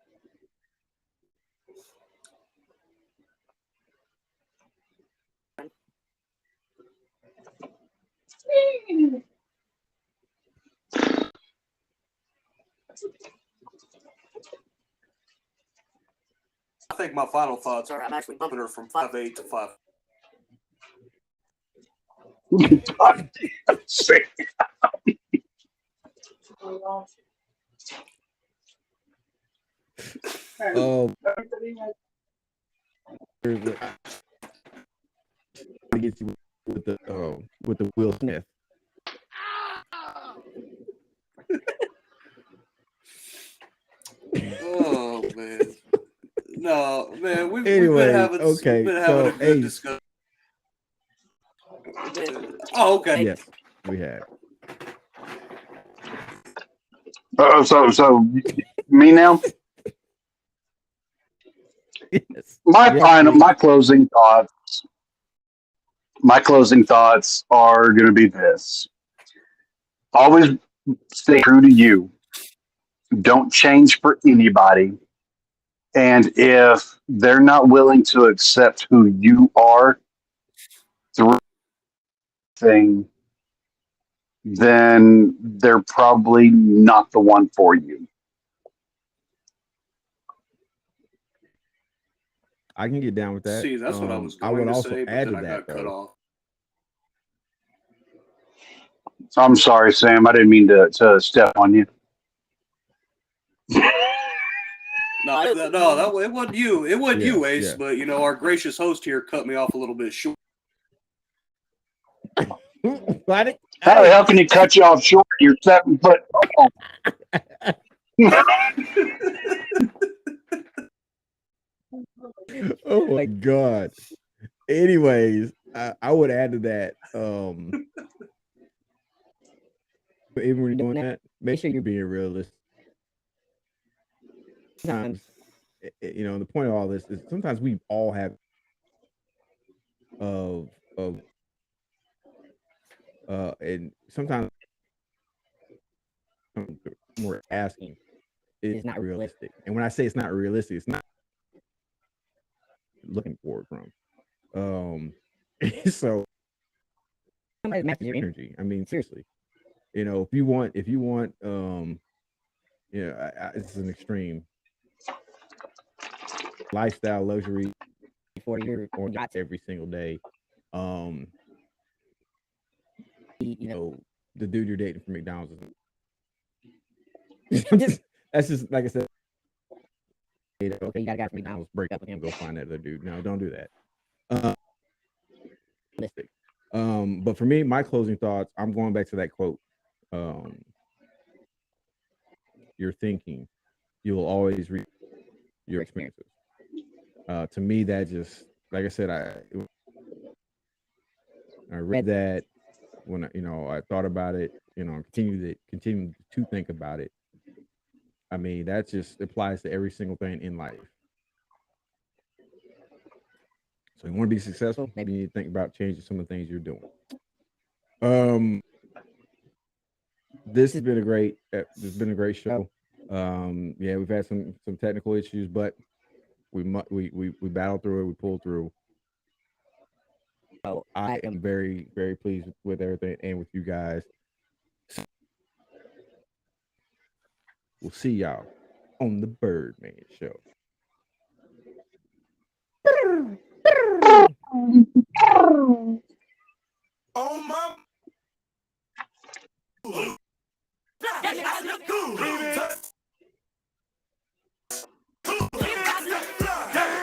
I think my final thoughts are I'm actually bumping her from 5'8" to 5. Oh, I get you with the Will Smith. Oh man. No, man, we've Anyway, been having okay, a so, good discussion. Oh, okay. Yes, we have. So me now. Yes. My closing thoughts are going to be this: always stay true to you. Don't change for anybody. And if they're not willing to accept who you are through thing, then they're probably not the one for you. I can get down with that. See, that's what I was going would to also say, but add then to I that, got cut though. off. I'm sorry, Sam. I didn't mean to step on you. No, it wasn't you. It wasn't you, Ace. Yeah. But our gracious host here cut me off a little bit short. How can he cut you off short? You're 7 foot tall. Oh my God. Anyways, I would add to that. But even when you're doing that, make sure you're being realistic. Sometimes, the point of all this is sometimes we all have and sometimes we're asking is not realistic. And when I say it's not realistic, it's not looking for it from. So your energy. I mean, seriously, you know, if you want, it's an extreme lifestyle luxury for your or yachts every single day. You know, the dude you're dating from McDonald's is that's just like I said. Okay, you got a guy from McDonald's, break up with him, go find that other dude. No, don't do that. But for me, my closing thoughts, I'm going back to that quote. You're thinking, you will always reap your experiences. To me, that just, like I said, I read that when I thought about it, continue to think about it. I mean, that just applies to every single thing in life. So you want to be successful, maybe you need to think about changing some of the things you're doing. This has been a great show. Yeah, we've had some technical issues, but we battled through it, we pulled through. So I am very, very pleased with everything and with you guys. We'll see y'all on the Birdman show. Oh my.